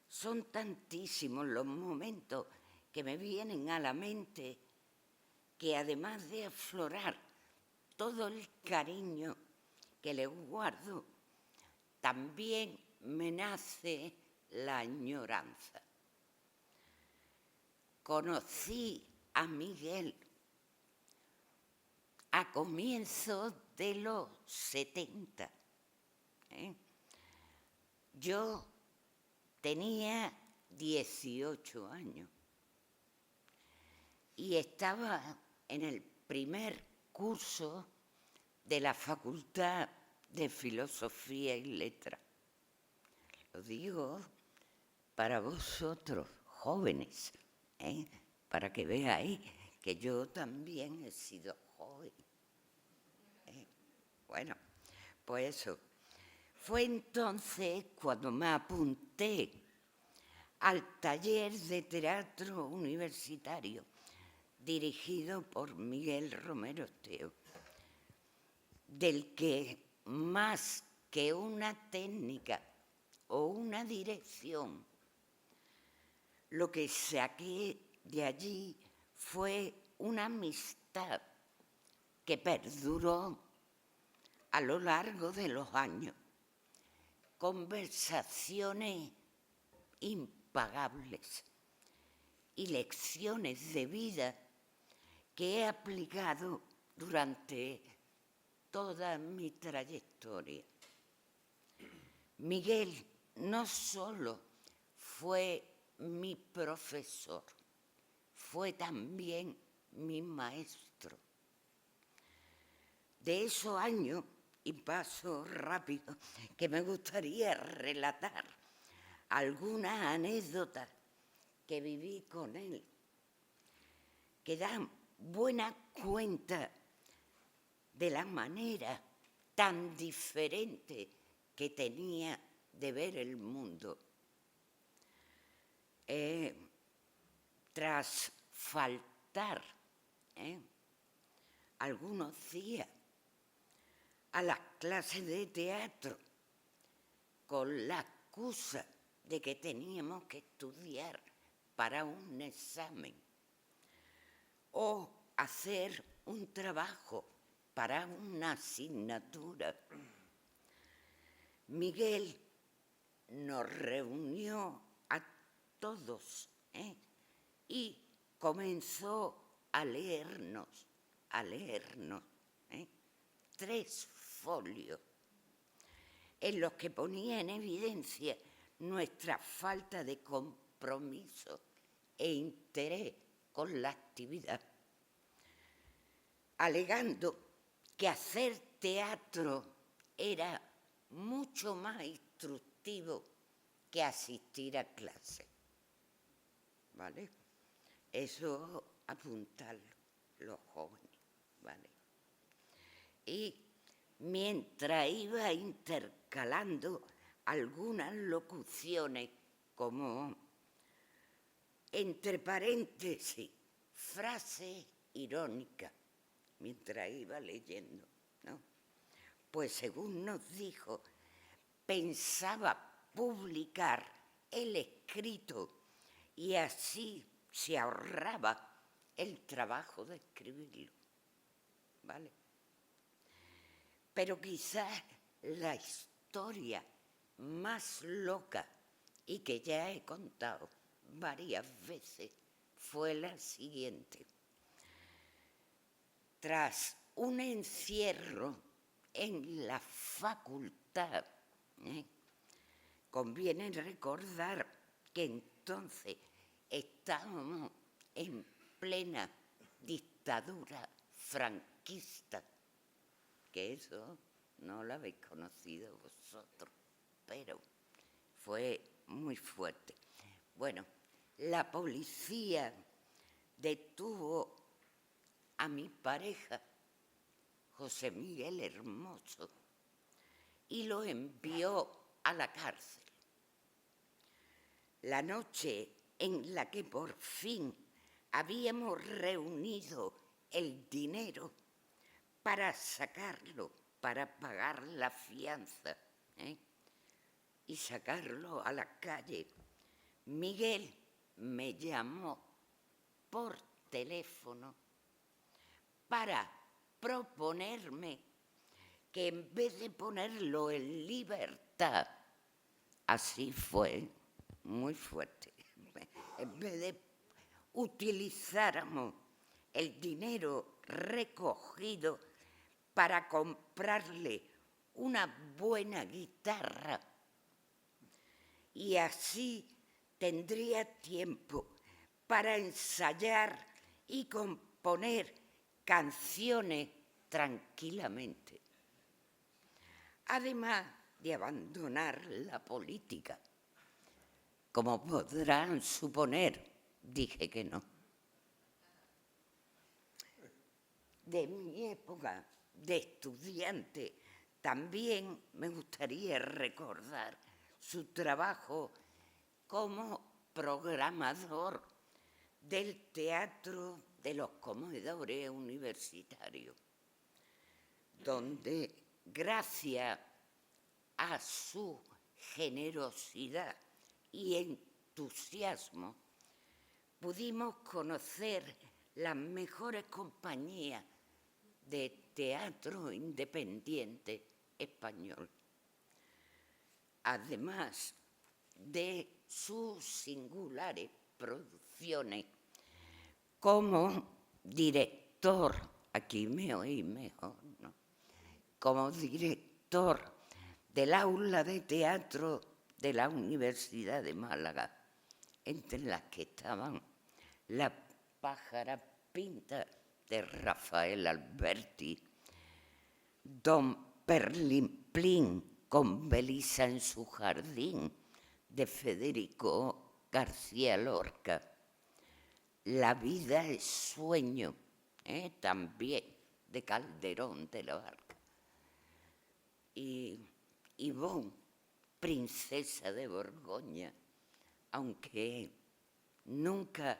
Son tantísimos los momentos que me vienen a la mente que, además de aflorar todo el cariño que le guardo, también me nace la añoranza. Conocí a Miguel a comienzos de los 70. Yo tenía 18 años y estaba en el primer curso de la Facultad de Filosofía y Letras. Lo digo para vosotros, jóvenes, para que veáis que yo también he sido joven. Bueno, pues eso. Fue entonces cuando me apunté al taller de teatro universitario dirigido por Miguel Romero Esteo, del que más que una técnica o una dirección, lo que saqué de allí fue una amistad que perduró a lo largo de los años, conversaciones impagables y lecciones de vida que he aplicado durante toda mi trayectoria. Miguel no solo fue mi profesor, fue también mi maestro. De esos años, y paso rápido, que me gustaría relatar algunas anécdotas que viví con él, que dan buena cuenta de la manera tan diferente que tenía de ver el mundo. Tras faltar algunos días a las clases de teatro con la excusa de que teníamos que estudiar para un examen o hacer un trabajo para una asignatura, Miguel nos reunió a todos y comenzó a leernos 3 folios en los que ponía en evidencia nuestra falta de compromiso e interés con la actividad, alegando que hacer teatro era mucho más instructivo que asistir a clase. ¿Vale? Eso apuntarlo los jóvenes, ¿vale? Y mientras iba intercalando algunas locuciones como, entre paréntesis, frase irónica, mientras iba leyendo, ¿no? Pues según nos dijo, pensaba publicar el escrito y así se ahorraba el trabajo de escribirlo, ¿vale? Pero quizás la historia más loca y que ya he contado varias veces fue la siguiente. Tras un encierro en la facultad, conviene recordar que entonces estábamos en plena dictadura franquista, que eso no lo habéis conocido vosotros, pero fue muy fuerte. Bueno, la policía detuvo a mi pareja, José Miguel Hermoso, y lo envió a la cárcel. La noche en la que por fin habíamos reunido el dinero para sacarlo, para pagar la fianza y sacarlo a la calle, Miguel me llamó por teléfono para proponerme que en vez de ponerlo en libertad, así fue, muy fuerte, en vez de utilizáramos el dinero recogido para comprarle una buena guitarra y así tendría tiempo para ensayar y componer canciones tranquilamente, además de abandonar la política. Como podrán suponer, dije que no. De mi época de estudiante, también me gustaría recordar su trabajo como programador del Teatro de los Comedores Universitarios, donde gracias a su generosidad y entusiasmo pudimos conocer las mejores compañías de teatro independiente español, además de sus singulares producciones como director, aquí me oí mejor, ¿no? Como director del aula de teatro de la Universidad de Málaga, entre las que estaban La pájara pinta de Rafael Alberti, Don Perlimplín con Belisa en su jardín de Federico García Lorca, La vida es sueño, también de Calderón de la Barca, y Ivonne, princesa de Borgoña, aunque nunca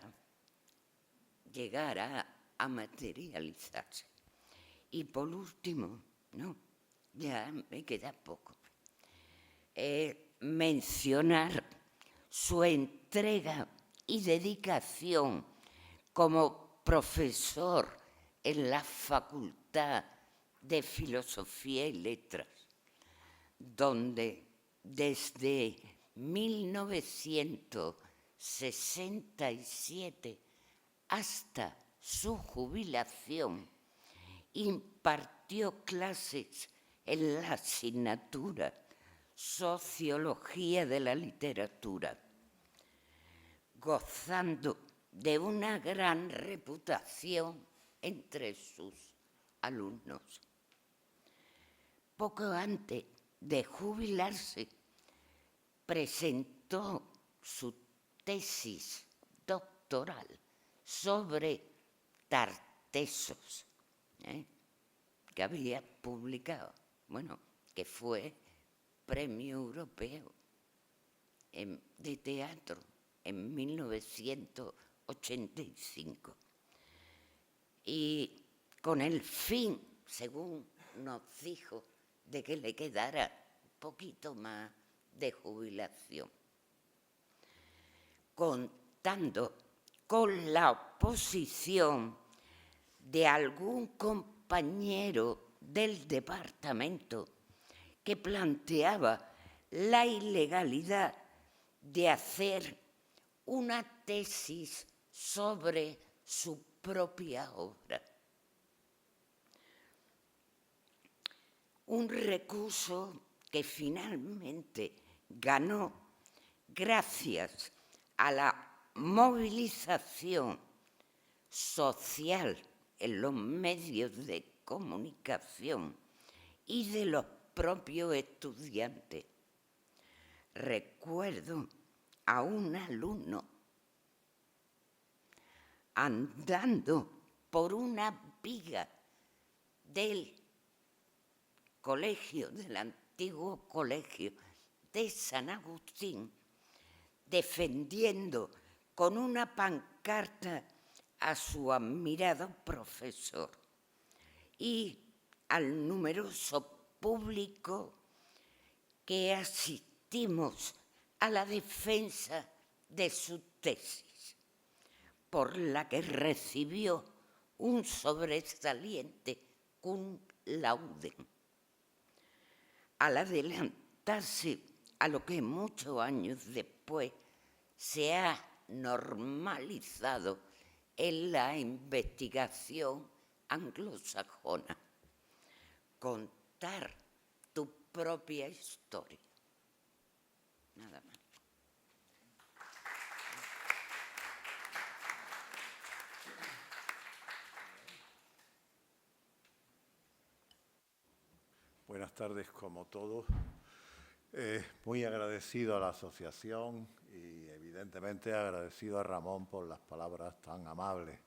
llegara a materializarse. Y por último, no, ya me queda poco, mencionar su entrega y dedicación como profesor en la Facultad de Filosofía y Letras, donde desde 1967 hasta su jubilación impartió clases en la asignatura Sociología de la Literatura, gozando de una gran reputación entre sus alumnos. Poco antes de jubilarse, presentó su tesis doctoral sobre Tartessos, que había publicado, que fue Premio Europeo de Teatro en 1985. Y con el fin, según nos dijo, de que le quedara un poquito más de jubilación, contando con la oposición de algún compañero del departamento que planteaba la ilegalidad de hacer una tesis sobre su propia obra. Un recurso que finalmente ganó gracias a la movilización social en los medios de comunicación y de los propios estudiantes. Recuerdo a un alumno andando por una viga del colegio, del antiguo colegio de San Agustín, defendiendo con una pancarta a su admirado profesor y al numeroso público que asistimos a la defensa de su tesis, por la que recibió un sobresaliente cum laude. Al adelantarse a lo que muchos años después se ha normalizado en la investigación anglosajona, contar tu propia historia. Nada más. Buenas tardes, como todos. Muy agradecido a la asociación y evidentemente agradecido a Ramón por las palabras tan amables.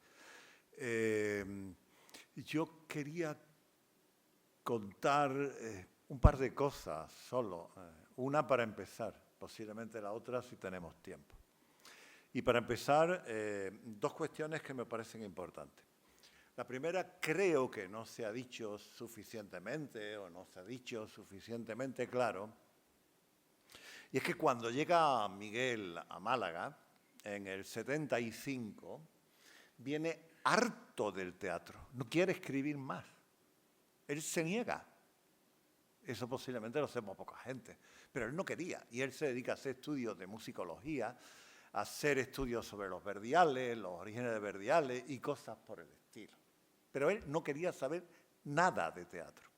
Yo quería contar un par de cosas solo, una para empezar, posiblemente la otra si tenemos tiempo. Y para empezar, dos cuestiones que me parecen importantes. La primera, creo que no se ha dicho suficientemente o no se ha dicho suficientemente claro, y es que cuando llega Miguel a Málaga, en el 75, viene harto del teatro, no quiere escribir más. Él se niega. Eso posiblemente lo sepa poca gente, pero él no quería, y él se dedica a hacer estudios de musicología, a hacer estudios sobre los verdiales, los orígenes de verdiales y cosas por el estilo. Pero él no quería saber nada de teatro.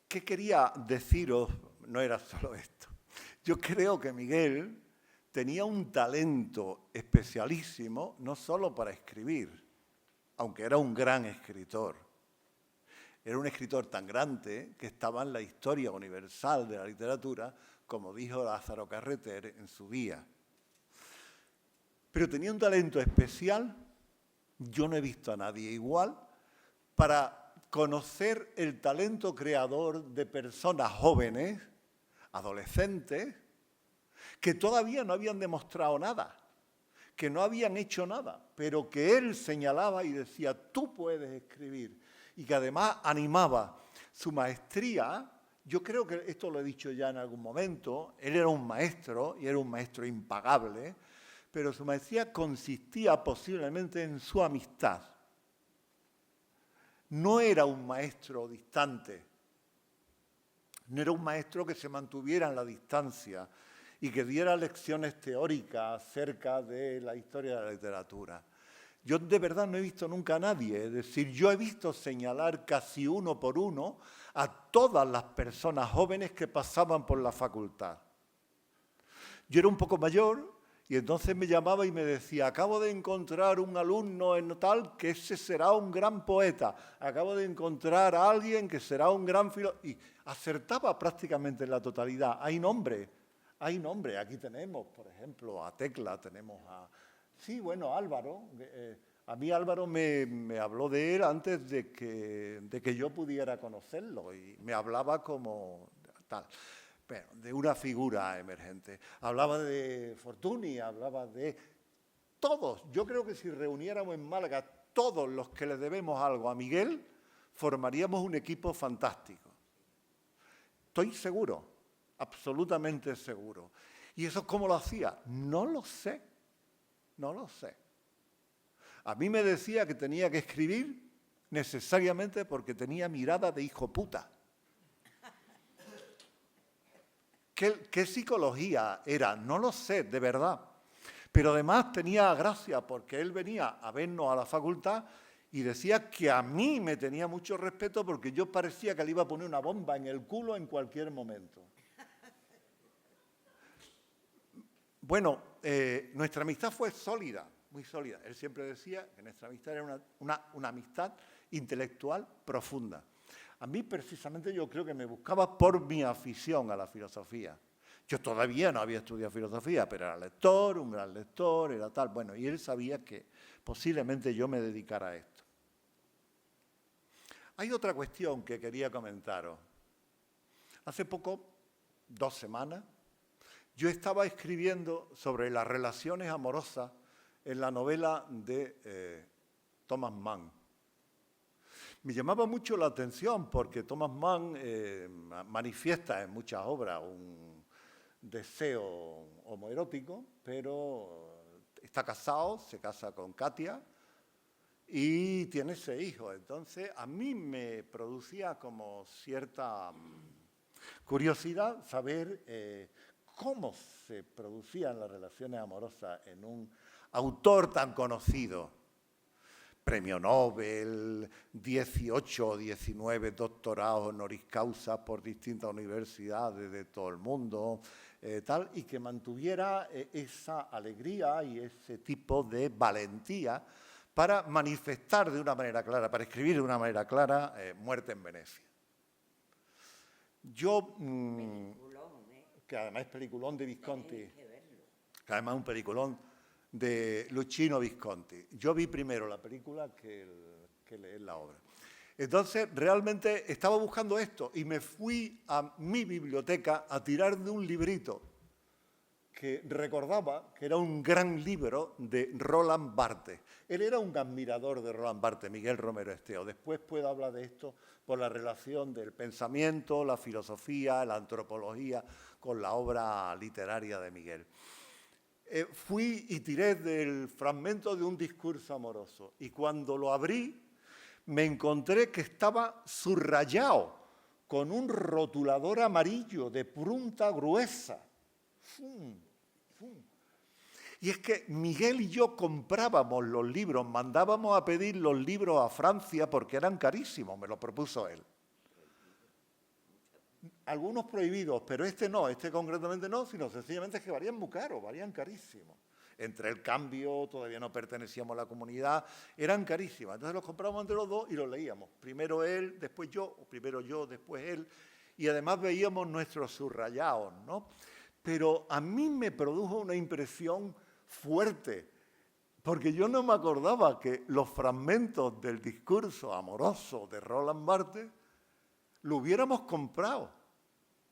¿Qué quería deciros? No era solo esto. Yo creo que Miguel tenía un talento especialísimo, no solo para escribir, aunque era un gran escritor. Era un escritor tan grande que estaba en la historia universal de la literatura, como dijo Lázaro Carreter en su guía. Pero tenía un talento especial, yo no he visto a nadie igual, para conocer el talento creador de personas jóvenes, adolescentes, que todavía no habían demostrado nada, que no habían hecho nada, pero que él señalaba y decía, tú puedes escribir, y que además animaba su maestría. Yo creo que esto lo he dicho ya en algún momento, él era un maestro, y era un maestro impagable, pero su maestría consistía posiblemente en su amistad. No era un maestro distante, no era un maestro que se mantuviera en la distancia y que diera lecciones teóricas acerca de la historia de la literatura. Yo de verdad no he visto nunca a nadie, es decir, yo he visto señalar casi uno por uno a todas las personas jóvenes que pasaban por la facultad. Yo era un poco mayor y entonces me llamaba y me decía, acabo de encontrar un alumno en tal que ese será un gran poeta, acabo de encontrar a alguien que será un gran filósofo, y acertaba prácticamente en la totalidad. Hay nombre, aquí tenemos, por ejemplo, a Tecla, tenemos a... Sí, bueno, Álvaro, a mí Álvaro me habló de él antes de que yo pudiera conocerlo y me hablaba como tal. Pero de una figura emergente. Hablaba de Fortuny, hablaba de todos. Yo creo que si reuniéramos en Málaga todos los que le debemos algo a Miguel, formaríamos un equipo fantástico. Estoy seguro, absolutamente seguro. ¿Y eso cómo lo hacía? No lo sé, no lo sé. A mí me decía que tenía que escribir necesariamente porque tenía mirada de hijo puta. ¿Qué psicología era? No lo sé, de verdad. Pero además tenía gracia porque él venía a vernos a la facultad y decía que a mí me tenía mucho respeto porque yo parecía que le iba a poner una bomba en el culo en cualquier momento. Bueno, nuestra amistad fue sólida, muy sólida. Él siempre decía que nuestra amistad era una amistad intelectual profunda. A mí, precisamente, yo creo que me buscaba por mi afición a la filosofía. Yo todavía no había estudiado filosofía, pero era lector, un gran lector, era tal. Bueno, y él sabía que posiblemente yo me dedicara a esto. Hay otra cuestión que quería comentaros. Hace poco, 2 semanas, yo estaba escribiendo sobre las relaciones amorosas en la novela de Thomas Mann. Me llamaba mucho la atención porque Thomas Mann manifiesta en muchas obras un deseo homoerótico, pero está casado, se casa con Katia y tiene 6 hijos. Entonces, a mí me producía como cierta curiosidad saber cómo se producían las relaciones amorosas en un autor tan conocido. Premio Nobel, 18 o 19 doctorados honoris causa por distintas universidades de todo el mundo, tal, y que mantuviera esa alegría y ese tipo de valentía para manifestar de una manera clara, para escribir de una manera clara, Muerte en Venecia. Yo, Peliculón, que además es peliculón de Visconti, tenéis que verlo. que además es un peliculón de Luchino Visconti. Yo vi primero la película que leer la obra. Entonces, realmente estaba buscando esto y me fui a mi biblioteca a tirar de un librito que recordaba que era un gran libro de Roland Barthes. Él era un admirador de Roland Barthes, Miguel Romero Esteo. Después puedo hablar de esto por la relación del pensamiento, la filosofía, la antropología con la obra literaria de Miguel. Fui y tiré del fragmento de un discurso amoroso y cuando lo abrí me encontré que estaba subrayado con un rotulador amarillo de punta gruesa. Y es que Miguel y yo comprábamos los libros, mandábamos a pedir los libros a Francia porque eran carísimos, me lo propuso él. Algunos prohibidos, pero este no, este concretamente no, sino sencillamente es que valían muy caros, valían carísimos. Entre el cambio, todavía no pertenecíamos a la comunidad, eran carísimas. Entonces los comprábamos entre los dos y los leíamos. Primero él, después yo, o primero yo, después él. Y además veíamos nuestros subrayados, ¿no? Pero a mí me produjo una impresión fuerte, porque yo no me acordaba que los fragmentos del discurso amoroso de Roland Barthes lo hubiéramos comprado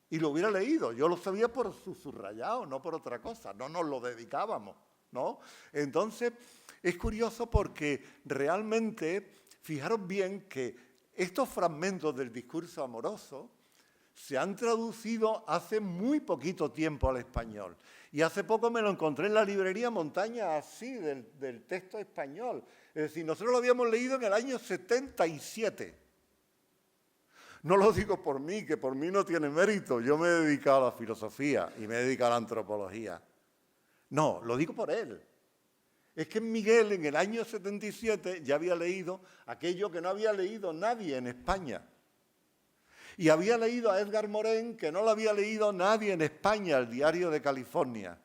y lo hubiera leído. Yo lo sabía por su subrayado, no por otra cosa, no nos lo dedicábamos, ¿no? Entonces, es curioso porque realmente, fijaros bien que estos fragmentos del discurso amoroso se han traducido hace muy poquito tiempo al español. Y hace poco me lo encontré en la librería Montaña así, del texto español. Es decir, nosotros lo habíamos leído en el año 77. No lo digo por mí, que por mí no tiene mérito. Yo me he dedicado a la filosofía y me he dedicado a la antropología. No, lo digo por él. Es que Miguel en el año 77 ya había leído aquello que no había leído nadie en España. Y había leído a Edgar Morin, que no lo había leído nadie en España, el Diario de California.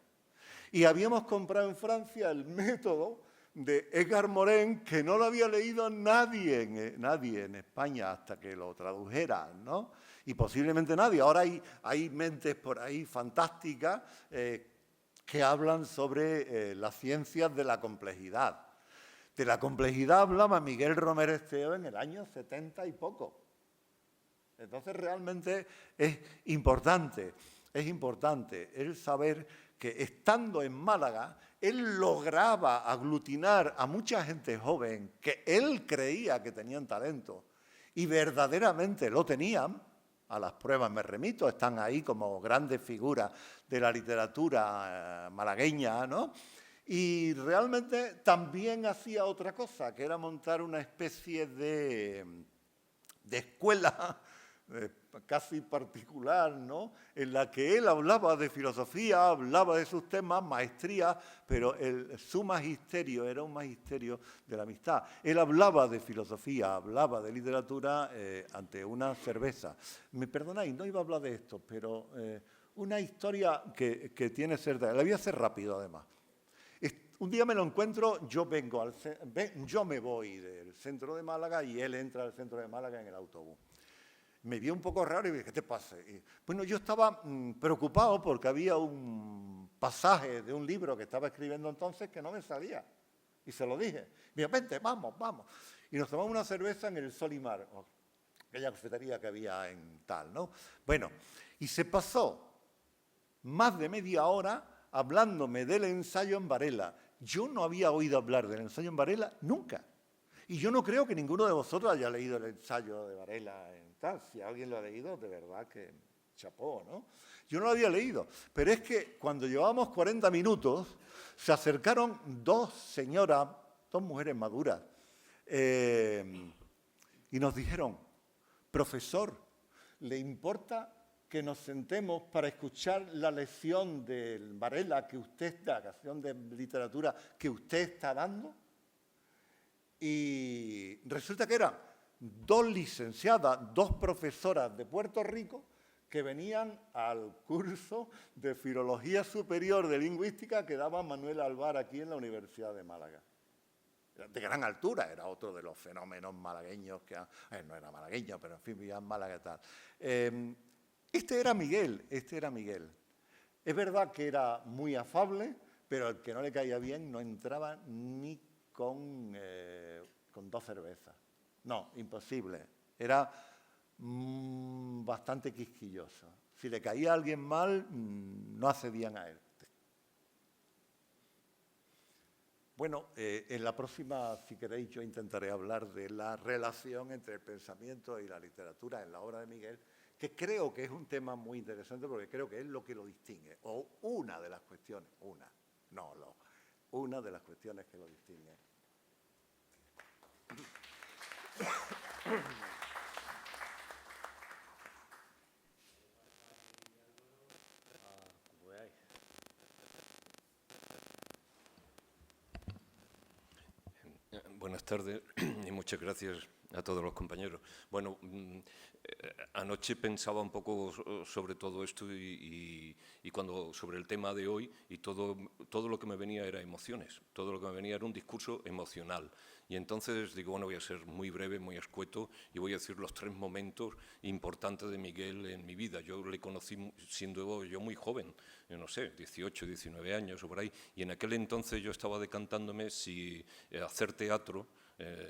Y habíamos comprado en Francia el método de Edgar Morin, que no lo había leído nadie en España hasta que lo tradujeran, ¿no? Y posiblemente nadie. Ahora hay mentes por ahí fantásticas que hablan sobre las ciencias de la complejidad. De la complejidad hablaba Miguel Romero Esteo en el año 70 y poco. Entonces realmente es importante el saber que estando en Málaga, él lograba aglutinar a mucha gente joven que él creía que tenían talento y verdaderamente lo tenían. A las pruebas me remito, están ahí como grandes figuras de la literatura malagueña, ¿no? Y realmente también hacía otra cosa, que era montar una especie de escuela casi particular, ¿no? En la que él hablaba de filosofía, hablaba de sus temas, maestría, pero su magisterio era un magisterio de la amistad. Él hablaba de filosofía, hablaba de literatura ante una cerveza. Me perdonáis, no iba a hablar de esto, pero una historia que tiene certeza. La voy a hacer rápido, además. Un día me lo encuentro, yo me voy del centro de Málaga y él entra al centro de Málaga en el autobús. Me vio un poco raro y dije, ¿qué te pasa? Y, bueno, yo estaba preocupado porque había un pasaje de un libro que estaba escribiendo entonces que no me salía. Y se lo dije. Me dijo, vente, vamos. Y nos tomamos una cerveza en el Solimar, aquella cafetería que había en tal, ¿no? Bueno, y se pasó más de media hora hablándome del ensayo en Varela. Yo no había oído hablar del ensayo en Varela nunca. Y yo no creo que ninguno de vosotros haya leído el ensayo de Varela en tal. Si alguien lo ha leído, de verdad que chapó, ¿no? Yo no lo había leído. Pero es que cuando llevábamos 40 minutos, se acercaron dos señoras, dos mujeres maduras, y nos dijeron, profesor, ¿le importa que nos sentemos para escuchar la lección de Varela que usted da, la lección de literatura que usted está dando? Y resulta que eran dos licenciadas, dos profesoras de Puerto Rico que venían al curso de Filología Superior de Lingüística que daba Manuel Alvar aquí en la Universidad de Málaga. De gran altura, era otro de los fenómenos malagueños que... no era malagueño, pero en fin, vivía en Málaga y tal. Este era Miguel, este era Miguel. Es verdad que era muy afable, pero al que no le caía bien no entraba ni con 2 cervezas. No, imposible. Era bastante quisquilloso. Si le caía a alguien mal, no accedían a él. Bueno, en la próxima, si queréis, yo intentaré hablar de la relación entre el pensamiento y la literatura en la obra de Miguel, que creo que es un tema muy interesante porque creo que es lo que lo distingue, o una de las cuestiones, una de las cuestiones que lo distingue. Buenas tardes y muchas gracias a todos los compañeros. Bueno, anoche pensaba un poco sobre todo esto y cuando sobre el tema de hoy y todo lo que me venía era emociones, todo lo que me venía era un discurso emocional. Y entonces digo, bueno, voy a ser muy breve, muy escueto y voy a decir los 3 momentos importantes de Miguel en mi vida. Yo le conocí siendo yo muy joven, yo no sé, 18, 19 años o por ahí, y en aquel entonces yo estaba decantándome si hacer teatro.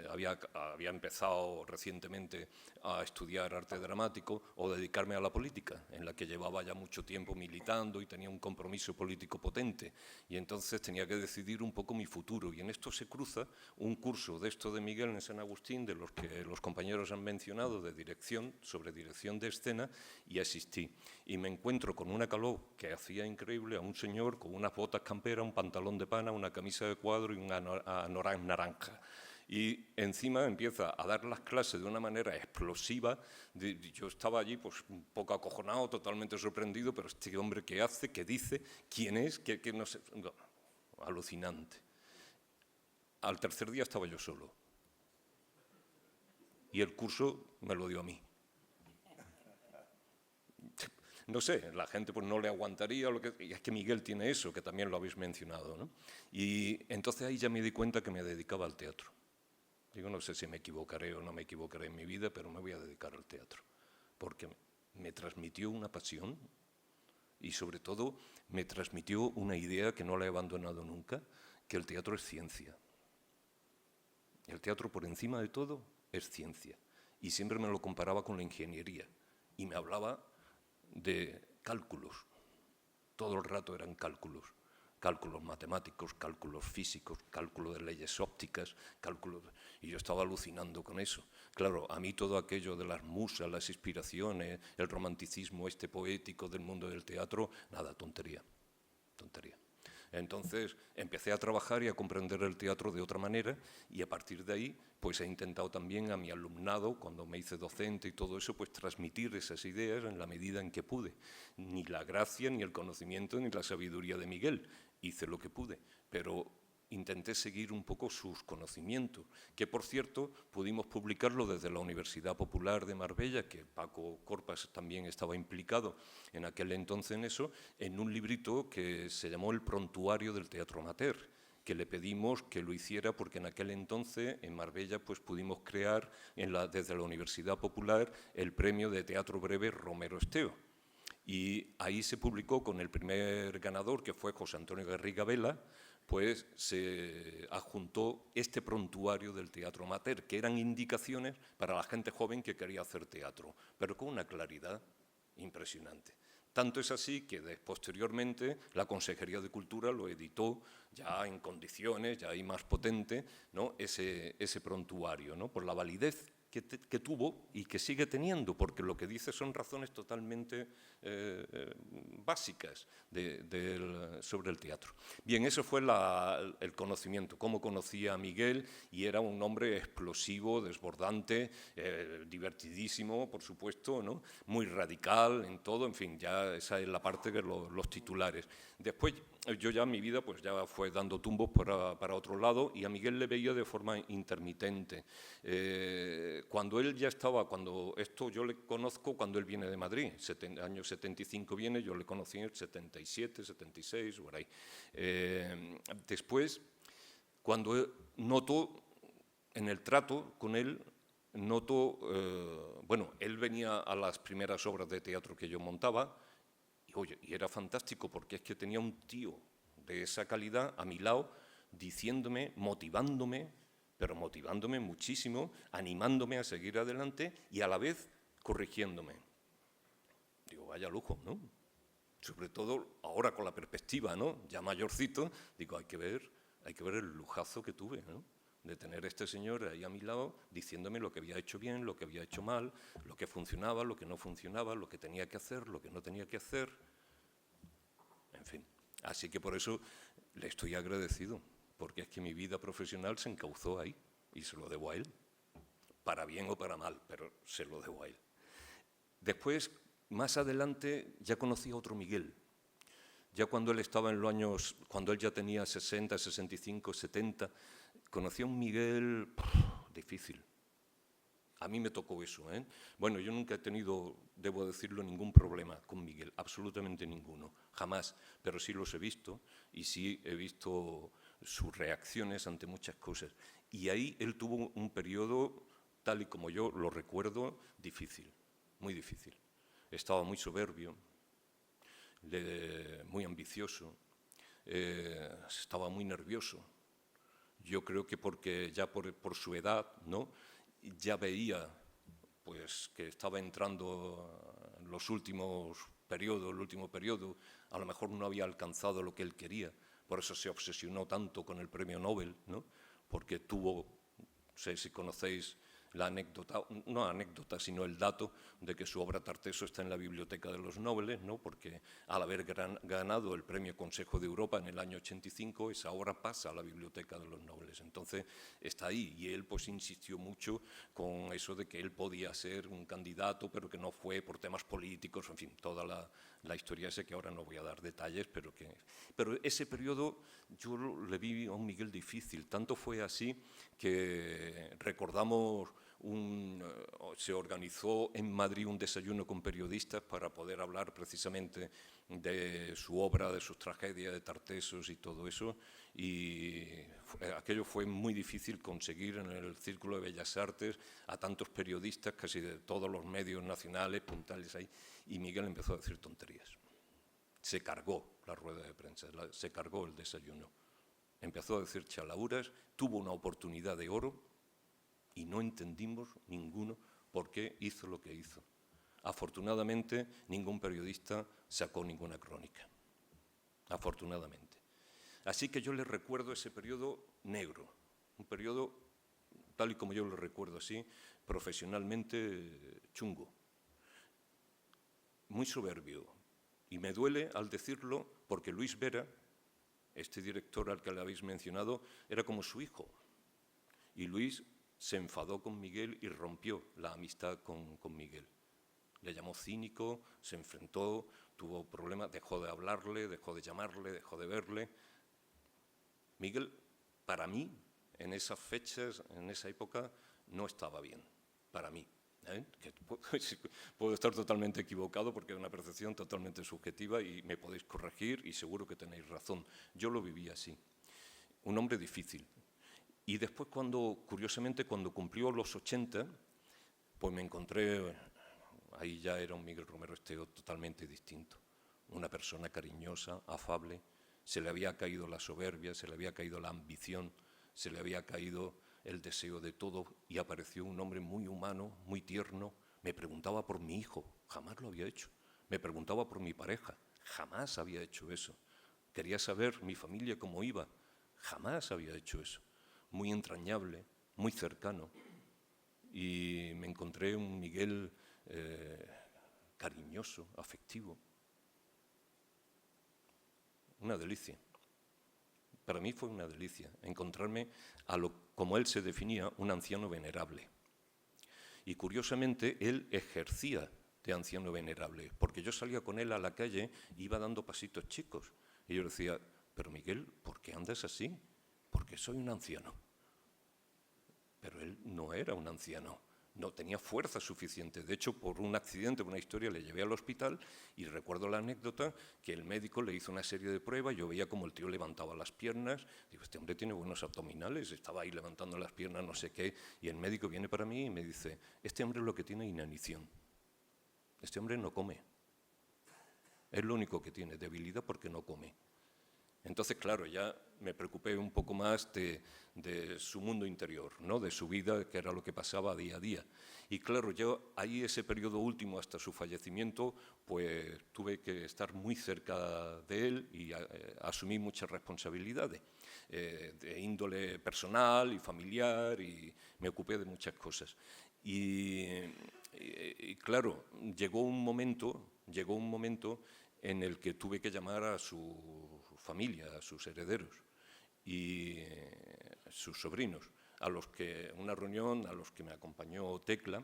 Había empezado recientemente a estudiar arte dramático o dedicarme a la política, en la que llevaba ya mucho tiempo militando y tenía un compromiso político potente. Y entonces tenía que decidir un poco mi futuro. Y en esto se cruza un curso de esto de Miguel en San Agustín, de los que los compañeros han mencionado, de dirección, sobre dirección de escena, y asistí. Y me encuentro con una calor que hacía increíble a un señor con unas botas camperas, un pantalón de pana, una camisa de cuadro y un anorak naranja. Y encima empieza a dar las clases de una manera explosiva. Yo estaba allí pues un poco acojonado, totalmente sorprendido, pero este hombre ¿qué hace? ¿Qué dice? ¿Quién es? ¿Qué no sé? No, alucinante. Al tercer día estaba yo solo. Y el curso me lo dio a mí. No sé, la gente pues no le aguantaría, y es que Miguel tiene eso, que también lo habéis mencionado, ¿no? Y entonces ahí ya me di cuenta que me dedicaba al teatro. Digo, no sé si me equivocaré o no me equivocaré en mi vida, pero me voy a dedicar al teatro, porque me transmitió una pasión y sobre todo me transmitió una idea que no la he abandonado nunca, que el teatro es ciencia. El teatro por encima de todo es ciencia. Y siempre me lo comparaba con la ingeniería y me hablaba de cálculos. Todo el rato eran cálculos. Cálculos matemáticos, cálculos físicos, cálculo de leyes ópticas, cálculos... Y yo estaba alucinando con eso. Claro, a mí todo aquello de las musas, las inspiraciones, el romanticismo este poético del mundo del teatro, nada, tontería, tontería. Entonces empecé a trabajar y a comprender el teatro de otra manera y a partir de ahí pues he intentado también a mi alumnado, cuando me hice docente y todo eso, pues transmitir esas ideas en la medida en que pude. Ni la gracia, ni el conocimiento, ni la sabiduría de Miguel. Hice lo que pude, pero intenté seguir un poco sus conocimientos, que por cierto pudimos publicarlo desde la Universidad Popular de Marbella, que Paco Corpas también estaba implicado en aquel entonces en eso, en un librito que se llamó El Prontuario del Teatro Amateur, que le pedimos que lo hiciera porque en aquel entonces en Marbella pues pudimos crear desde la Universidad Popular el premio de teatro breve Romero Esteo. Y ahí se publicó con el primer ganador, que fue José Antonio Garriga Vela, pues se adjuntó este prontuario del teatro amateur, que eran indicaciones para la gente joven que quería hacer teatro, pero con una claridad impresionante. Tanto es así que posteriormente la Consejería de Cultura lo editó ya en condiciones, ya ahí más potente, ¿no? ese prontuario, ¿no? Por la validez que tuvo y que sigue teniendo, porque lo que dice son razones totalmente básicas sobre el teatro. Bien, eso fue el conocimiento, cómo conocía a Miguel, y era un hombre explosivo, desbordante, divertidísimo, por supuesto, ¿no? Muy radical en todo, en fin, ya esa es la parte de los titulares. Después, yo ya mi vida pues ya fue dando tumbos para otro lado y a Miguel le veía de forma intermitente. Cuando él ya estaba, esto yo le conozco cuando él viene de Madrid, año 75 viene, yo le conocí en el 77, 76, por ahí. Después, cuando noto en el trato con él noto, bueno, él venía a las primeras obras de teatro que yo montaba y, oye, y era fantástico porque es que tenía un tío de esa calidad a mi lado diciéndome, motivándome, pero motivándome muchísimo, animándome a seguir adelante y a la vez corrigiéndome. Digo, vaya lujo, ¿no? Sobre todo ahora con la perspectiva, ¿no? Ya mayorcito, digo, hay que ver el lujazo que tuve, ¿no? De tener a este señor ahí a mi lado diciéndome lo que había hecho bien, lo que había hecho mal, lo que funcionaba, lo que no funcionaba, lo que tenía que hacer, lo que no tenía que hacer. En fin, así que por eso le estoy agradecido, porque es que mi vida profesional se encauzó ahí y se lo debo a él, para bien o para mal, pero se lo debo a él. Después, más adelante, ya conocí a otro Miguel. Ya cuando él estaba en los años, cuando él ya tenía 60, 65, 70, conocí a un Miguel difícil. A mí me tocó eso, ¿eh? Bueno, yo nunca he tenido, debo decirlo, ningún problema con Miguel, absolutamente ninguno, jamás, pero sí los he visto y sí he visto sus reacciones ante muchas cosas. Y ahí él tuvo un periodo, tal y como yo lo recuerdo, difícil, muy difícil. Estaba muy soberbio, muy ambicioso, estaba muy nervioso. Yo creo que porque ya por su edad, ¿no?, ya veía pues, que estaba entrando en los últimos periodos, el último periodo, a lo mejor no había alcanzado lo que él quería, por eso se obsesionó tanto con el premio Nobel, ¿no?, porque tuvo, no sé si conocéis la anécdota, no anécdota, sino el dato de que su obra Tartesso está en la Biblioteca de los Nobles, ¿no?, porque al haber ganado el premio Consejo de Europa en el año 85, esa obra pasa a la Biblioteca de los Nobles. Entonces está ahí y él pues insistió mucho con eso de que él podía ser un candidato, pero que no fue por temas políticos, en fin, toda la historia esa que ahora no voy a dar detalles, pero ese periodo yo le vi a un Miguel difícil. Tanto fue así que recordamos se organizó en Madrid un desayuno con periodistas para poder hablar precisamente de su obra, de sus tragedias, de Tartessos y todo eso, y aquello fue muy difícil conseguir en el Círculo de Bellas Artes a tantos periodistas, casi de todos los medios nacionales, puntales ahí, y Miguel empezó a decir tonterías. Se cargó la rueda de prensa, se cargó el desayuno. Empezó a decir chalauras, tuvo una oportunidad de oro y no entendimos ninguno por qué hizo lo que hizo. Afortunadamente, ningún periodista sacó ninguna crónica. Afortunadamente. Así que yo le recuerdo ese periodo negro, un periodo, tal y como yo lo recuerdo así, profesionalmente chungo, muy soberbio. Y me duele al decirlo porque Luis Vera, este director al que le habéis mencionado, era como su hijo. Y Luis se enfadó con Miguel y rompió la amistad con Miguel. Le llamó cínico, se enfrentó, tuvo problemas, dejó de hablarle, dejó de llamarle, dejó de verle. Miguel, para mí, en esas fechas, en esa época, no estaba bien, para mí. Que puedo estar totalmente equivocado porque es una percepción totalmente subjetiva y me podéis corregir y seguro que tenéis razón. Yo lo viví así. Un hombre difícil. Y después, curiosamente, cuando cumplió los 80, pues me encontré, ahí ya era un Miguel Romero Esteo totalmente distinto. Una persona cariñosa, afable, se le había caído la soberbia, se le había caído la ambición, se le había caído el deseo de todo y apareció un hombre muy humano, muy tierno. Me preguntaba por mi hijo, jamás lo había hecho. Me preguntaba por mi pareja, jamás había hecho eso. Quería saber mi familia cómo iba, jamás había hecho eso. Muy entrañable, muy cercano. Y me encontré un Miguel cariñoso, afectivo. Una delicia. Para mí fue una delicia encontrarme como él se definía, un anciano venerable. Y curiosamente, él ejercía de anciano venerable, porque yo salía con él a la calle y iba dando pasitos chicos. Y yo decía, pero Miguel, ¿por qué andas así? Porque soy un anciano. Pero él no era un anciano, no tenía fuerza suficiente. De hecho, por un accidente, por una historia, le llevé al hospital y recuerdo la anécdota que el médico le hizo una serie de pruebas, yo veía como el tío levantaba las piernas, digo, este hombre tiene buenos abdominales, estaba ahí levantando las piernas, no sé qué, y el médico viene para mí y me dice, este hombre es lo que tiene inanición, este hombre no come, es lo único que tiene, debilidad porque no come. Entonces, claro, ya me preocupé un poco más de su mundo interior, ¿no? De su vida, que era lo que pasaba día a día. Y claro, yo ahí ese periodo último hasta su fallecimiento, pues tuve que estar muy cerca de él y asumí muchas responsabilidades de índole personal y familiar y me ocupé de muchas cosas. Y claro, llegó un momento en el que tuve que llamar a su familia, a sus herederos y sus sobrinos, una reunión a los que me acompañó Tecla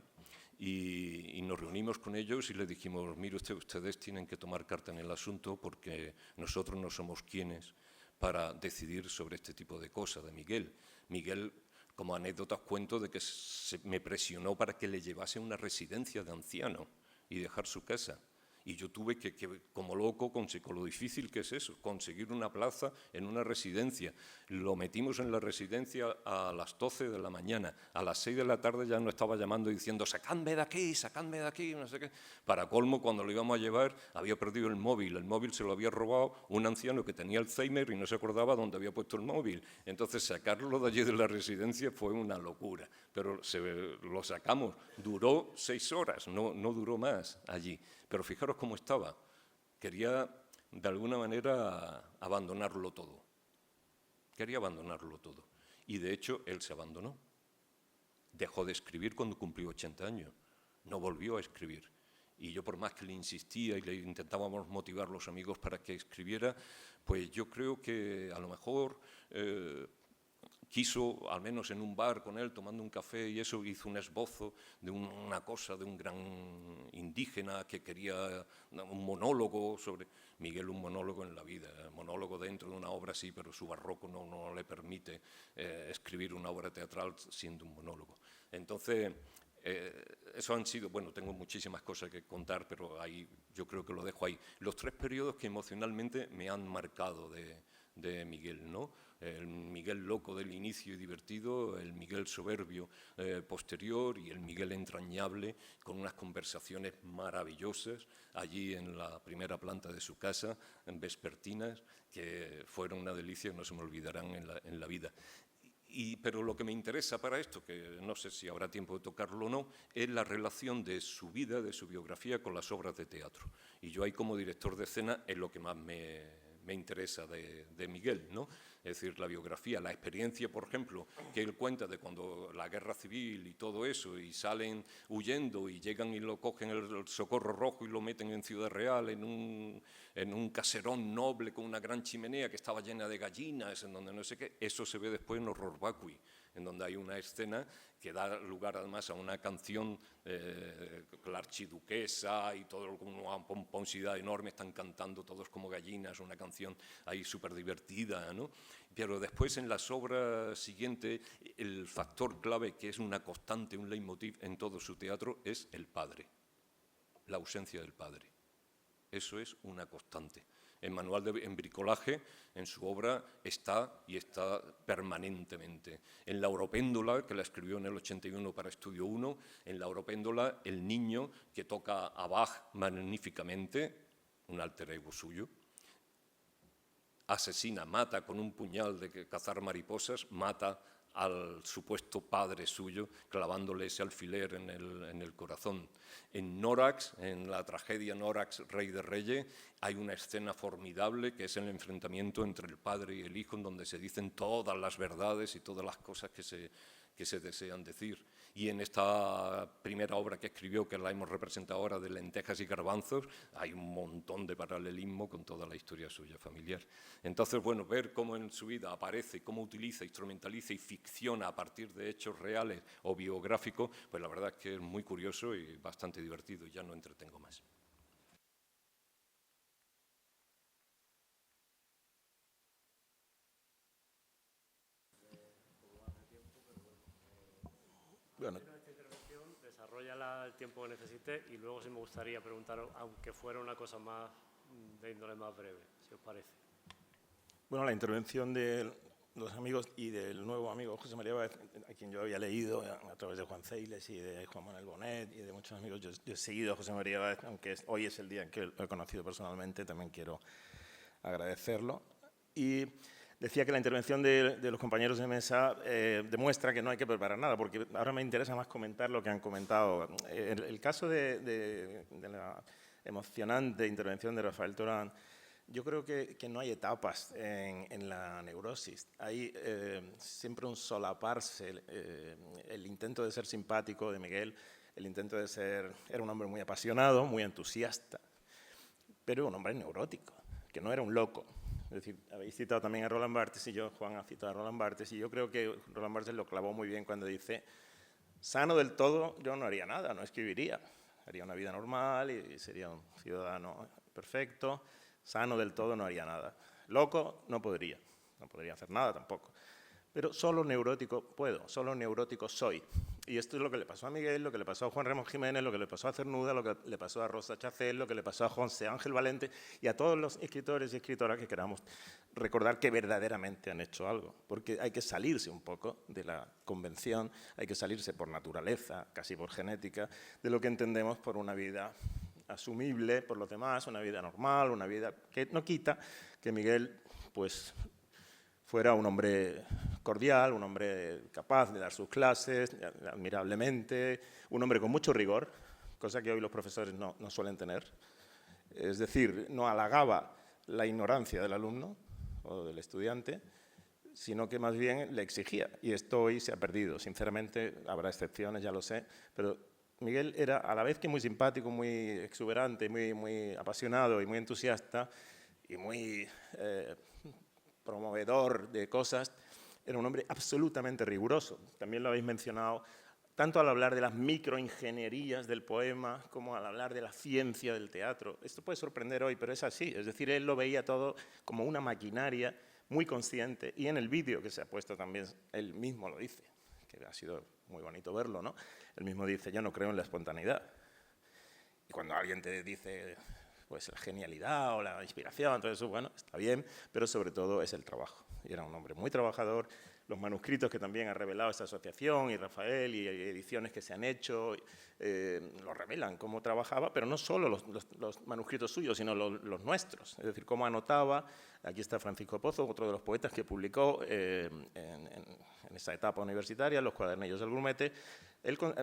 y nos reunimos con ellos y les dijimos, mire ustedes tienen que tomar carta en el asunto porque nosotros no somos quienes para decidir sobre este tipo de cosas de Miguel. Miguel, como anécdota, os cuento de que me presionó para que le llevase a una residencia de ancianos y dejar su casa. Y yo tuve que, como loco, con lo difícil que es eso, conseguir una plaza en una residencia. Lo metimos en la residencia a las 12 de la mañana. A las 6 de la tarde ya nos estaba llamando diciendo sacadme de aquí, no sé qué. Para colmo, cuando lo íbamos a llevar, había perdido el móvil. El móvil se lo había robado un anciano que tenía Alzheimer y no se acordaba dónde había puesto el móvil. Entonces, sacarlo de allí de la residencia fue una locura. Pero lo sacamos. Duró 6 horas, no duró más allí. Pero fijaros cómo estaba. Quería, de alguna manera, abandonarlo todo. Quería abandonarlo todo. Y, de hecho, él se abandonó. Dejó de escribir cuando cumplió 80 años. No volvió a escribir. Y yo, por más que le insistía y le intentábamos motivar a los amigos para que escribiera, pues yo creo que a lo mejor quiso, al menos en un bar con él, tomando un café y eso, hizo un esbozo de una cosa, de un gran indígena que quería un monólogo sobre... Miguel, un monólogo en la vida, monólogo dentro de una obra sí, pero su barroco no le permite escribir una obra teatral siendo un monólogo. Entonces, eso han sido, bueno, tengo muchísimas cosas que contar, pero ahí yo creo que lo dejo ahí. Los 3 periodos que emocionalmente me han marcado de Miguel, ¿no? El Miguel loco del inicio y divertido, el Miguel soberbio posterior y el Miguel entrañable con unas conversaciones maravillosas allí en la primera planta de su casa, en vespertinas, que fueron una delicia, no se me olvidarán en la vida. Pero lo que me interesa para esto, que no sé si habrá tiempo de tocarlo o no, es la relación de su vida, de su biografía con las obras de teatro. Y yo ahí como director de escena es lo que más me interesa de Miguel, ¿no? Es decir, la biografía, la experiencia, por ejemplo, que él cuenta de cuando la guerra civil y todo eso, y salen huyendo y llegan y lo cogen el Socorro Rojo y lo meten en Ciudad Real, en un caserón noble con una gran chimenea que estaba llena de gallinas, en donde no sé qué. Eso se ve después en Horror Vacui, en donde hay una escena que da lugar además a una canción, la archiduquesa y todo con una pomposidad enorme, están cantando todos como gallinas, una canción ahí súper divertida, ¿no? Pero después en las obras siguientes, el factor clave que es una constante, un leitmotiv en todo su teatro es el padre, la ausencia del padre. Eso es una constante. El manual en bricolaje, en su obra, está y está permanentemente. En La Oropéndola, que la escribió en el 81 para Estudio 1, en La Oropéndola, el niño que toca a Bach magníficamente, un alter ego suyo, asesina, mata con un puñal de cazar mariposas, mata al supuesto padre suyo, clavándole ese alfiler en el corazón. En Nórax, en la tragedia Nórax, Rey de Reyes, hay una escena formidable que es el enfrentamiento entre el padre y el hijo, en donde se dicen todas las verdades y todas las cosas que se desean decir. Y en esta primera obra que escribió, que la hemos representado ahora, de Lentejas y Garbanzos, hay un montón de paralelismo con toda la historia suya familiar. Entonces, bueno, ver cómo en su vida aparece, cómo utiliza, instrumentaliza y ficciona a partir de hechos reales o biográficos, pues la verdad es que es muy curioso y bastante divertido, y ya no entretengo más. Bueno, esta intervención, desarrolla el tiempo que necesite y luego sí me gustaría preguntaros, aunque fuera una cosa más de índole más breve, si os parece. Bueno, la intervención de los amigos y del nuevo amigo José María Báez, a quien yo había leído a través de Juan Ceiles y de Juan Manuel Bonet y de muchos amigos. Yo he seguido a José María Báez, aunque hoy es el día en que lo he conocido personalmente, también quiero agradecerlo. Y decía que la intervención de los compañeros de mesa demuestra que no hay que preparar nada, porque ahora me interesa más comentar lo que han comentado. El caso de la emocionante intervención de Rafael Torán, yo creo que no hay etapas en la neurosis. Hay siempre un solaparse, el intento de ser simpático de Miguel, el intento de ser... Era un hombre muy apasionado, muy entusiasta, pero un hombre neurótico, que no era un loco. Es decir, habéis citado también a Roland Barthes y Juan ha citado a Roland Barthes, y yo creo que Roland Barthes lo clavó muy bien cuando dice: sano del todo yo no haría nada, no escribiría, haría una vida normal y sería un ciudadano perfecto. Sano del todo no haría nada. Loco no podría hacer nada tampoco. Pero solo neurótico puedo, solo neurótico soy. Y esto es lo que le pasó a Miguel, lo que le pasó a Juan Ramón Jiménez, lo que le pasó a Cernuda, lo que le pasó a Rosa Chacel, lo que le pasó a José Ángel Valente y a todos los escritores y escritoras que queramos recordar que verdaderamente han hecho algo. Porque hay que salirse un poco de la convención, hay que salirse por naturaleza, casi por genética, de lo que entendemos por una vida asumible por los demás, una vida normal, una vida que no quita que Miguel pues fuera un hombre cordial, un hombre capaz de dar sus clases admirablemente, un hombre con mucho rigor, cosa que hoy los profesores no suelen tener. Es decir, no halagaba la ignorancia del alumno o del estudiante, sino que más bien le exigía. Y esto hoy se ha perdido. Sinceramente, habrá excepciones, ya lo sé, pero Miguel era a la vez que muy simpático, muy exuberante, muy apasionado y muy entusiasta y muy promovedor de cosas. Era un hombre absolutamente riguroso. También lo habéis mencionado, tanto al hablar de las microingenierías del poema como al hablar de la ciencia del teatro. Esto puede sorprender hoy, pero es así. Es decir, él lo veía todo como una maquinaria muy consciente. Y en el vídeo que se ha puesto también, él mismo lo dice, que ha sido muy bonito verlo, ¿no? Él mismo dice: yo no creo en la espontaneidad. Y cuando alguien te dice pues la genialidad o la inspiración, todo eso, bueno, está bien, pero sobre todo es el trabajo. Y era un hombre muy trabajador. Los manuscritos que también ha revelado esta asociación y Rafael y ediciones que se han hecho lo revelan cómo trabajaba, pero no solo los manuscritos suyos, sino los nuestros. Es decir, cómo anotaba. Aquí está Francisco Pozo, otro de los poetas que publicó en esa etapa universitaria, los cuadernillos del grumete.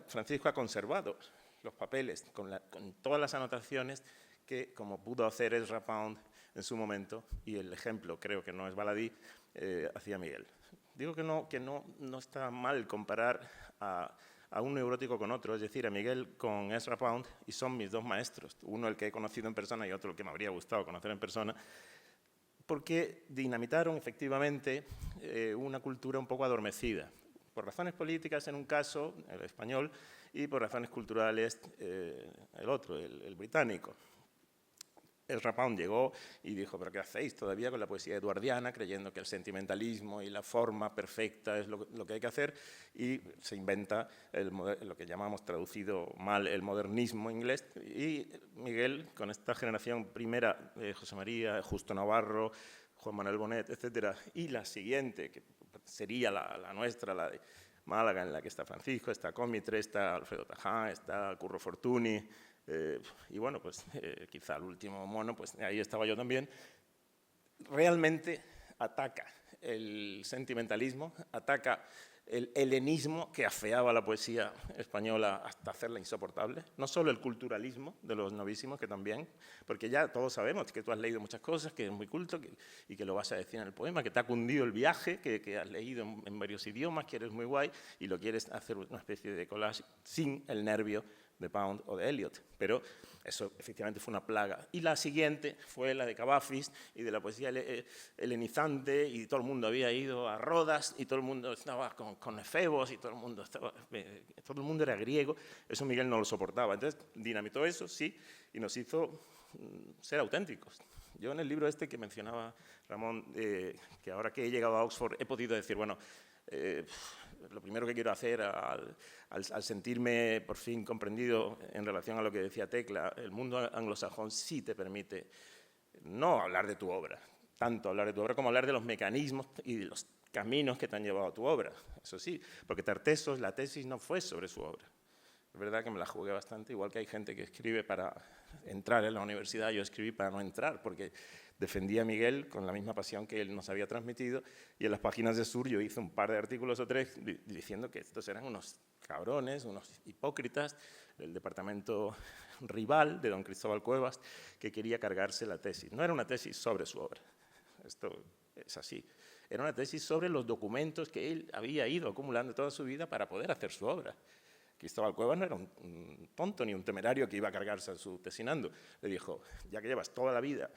Francisco ha conservado los papeles con todas las anotaciones que, como pudo hacer Ezra Pound en su momento, y el ejemplo creo que no es baladí, hacía Miguel. Digo que no está mal comparar a un neurótico con otro, es decir, a Miguel con Ezra Pound, y son mis dos maestros, uno el que he conocido en persona y otro el que me habría gustado conocer en persona, porque dinamitaron efectivamente una cultura un poco adormecida, por razones políticas en un caso, el español, y por razones culturales el otro, el británico. Ezra Pound llegó y dijo: ¿pero qué hacéis todavía con la poesía eduardiana, creyendo que el sentimentalismo y la forma perfecta es lo que hay que hacer? Y se inventa lo que llamamos, traducido mal, el modernismo inglés. Y Miguel, con esta generación primera, José María, Justo Navarro, Juan Manuel Bonet, etcétera, y la siguiente, que sería la nuestra, la de Málaga, en la que está Francisco, está Comitre, está Alfredo Taján, está Curro Fortuny, y bueno, pues quizá el último mono, pues ahí estaba yo también. Realmente ataca el sentimentalismo, ataca el helenismo que afeaba la poesía española hasta hacerla insoportable, no solo el culturalismo de los novísimos, que también, porque ya todos sabemos que tú has leído muchas cosas, que eres muy culto y que lo vas a decir en el poema, que te ha cundido el viaje, que has leído en varios idiomas, que eres muy guay y lo quieres hacer una especie de collage sin el nervio de Pound o de Eliot, pero eso efectivamente fue una plaga. Y la siguiente fue la de Cavafis y de la poesía helenizante, y todo el mundo había ido a Rodas y todo el mundo estaba con efebos y todo el mundo era griego. Eso Miguel no lo soportaba. Entonces dinamitó eso, sí, y nos hizo ser auténticos. Yo en el libro este que mencionaba Ramón, que ahora que he llegado a Oxford he podido decir, bueno, lo primero que quiero hacer al sentirme por fin comprendido en relación a lo que decía Tecla, el mundo anglosajón sí te permite no hablar de tu obra, tanto hablar de tu obra como hablar de los mecanismos y de los caminos que te han llevado a tu obra, eso sí, porque Tartessos, la tesis no fue sobre su obra. Es verdad que me la jugué bastante, igual que hay gente que escribe para entrar en la universidad, yo escribí para no entrar, porque defendía a Miguel con la misma pasión que él nos había transmitido, y en las páginas de Sur yo hice un par de artículos o 3 diciendo que estos eran unos cabrones, unos hipócritas del departamento rival de don Cristóbal Cuevas, que quería cargarse la tesis. No era una tesis sobre su obra, esto es así. Era una tesis sobre los documentos que él había ido acumulando toda su vida para poder hacer su obra. Cristóbal Cuevas no era un tonto ni un temerario que iba a cargarse a su tesinando. Le dijo, ya que llevas toda la vida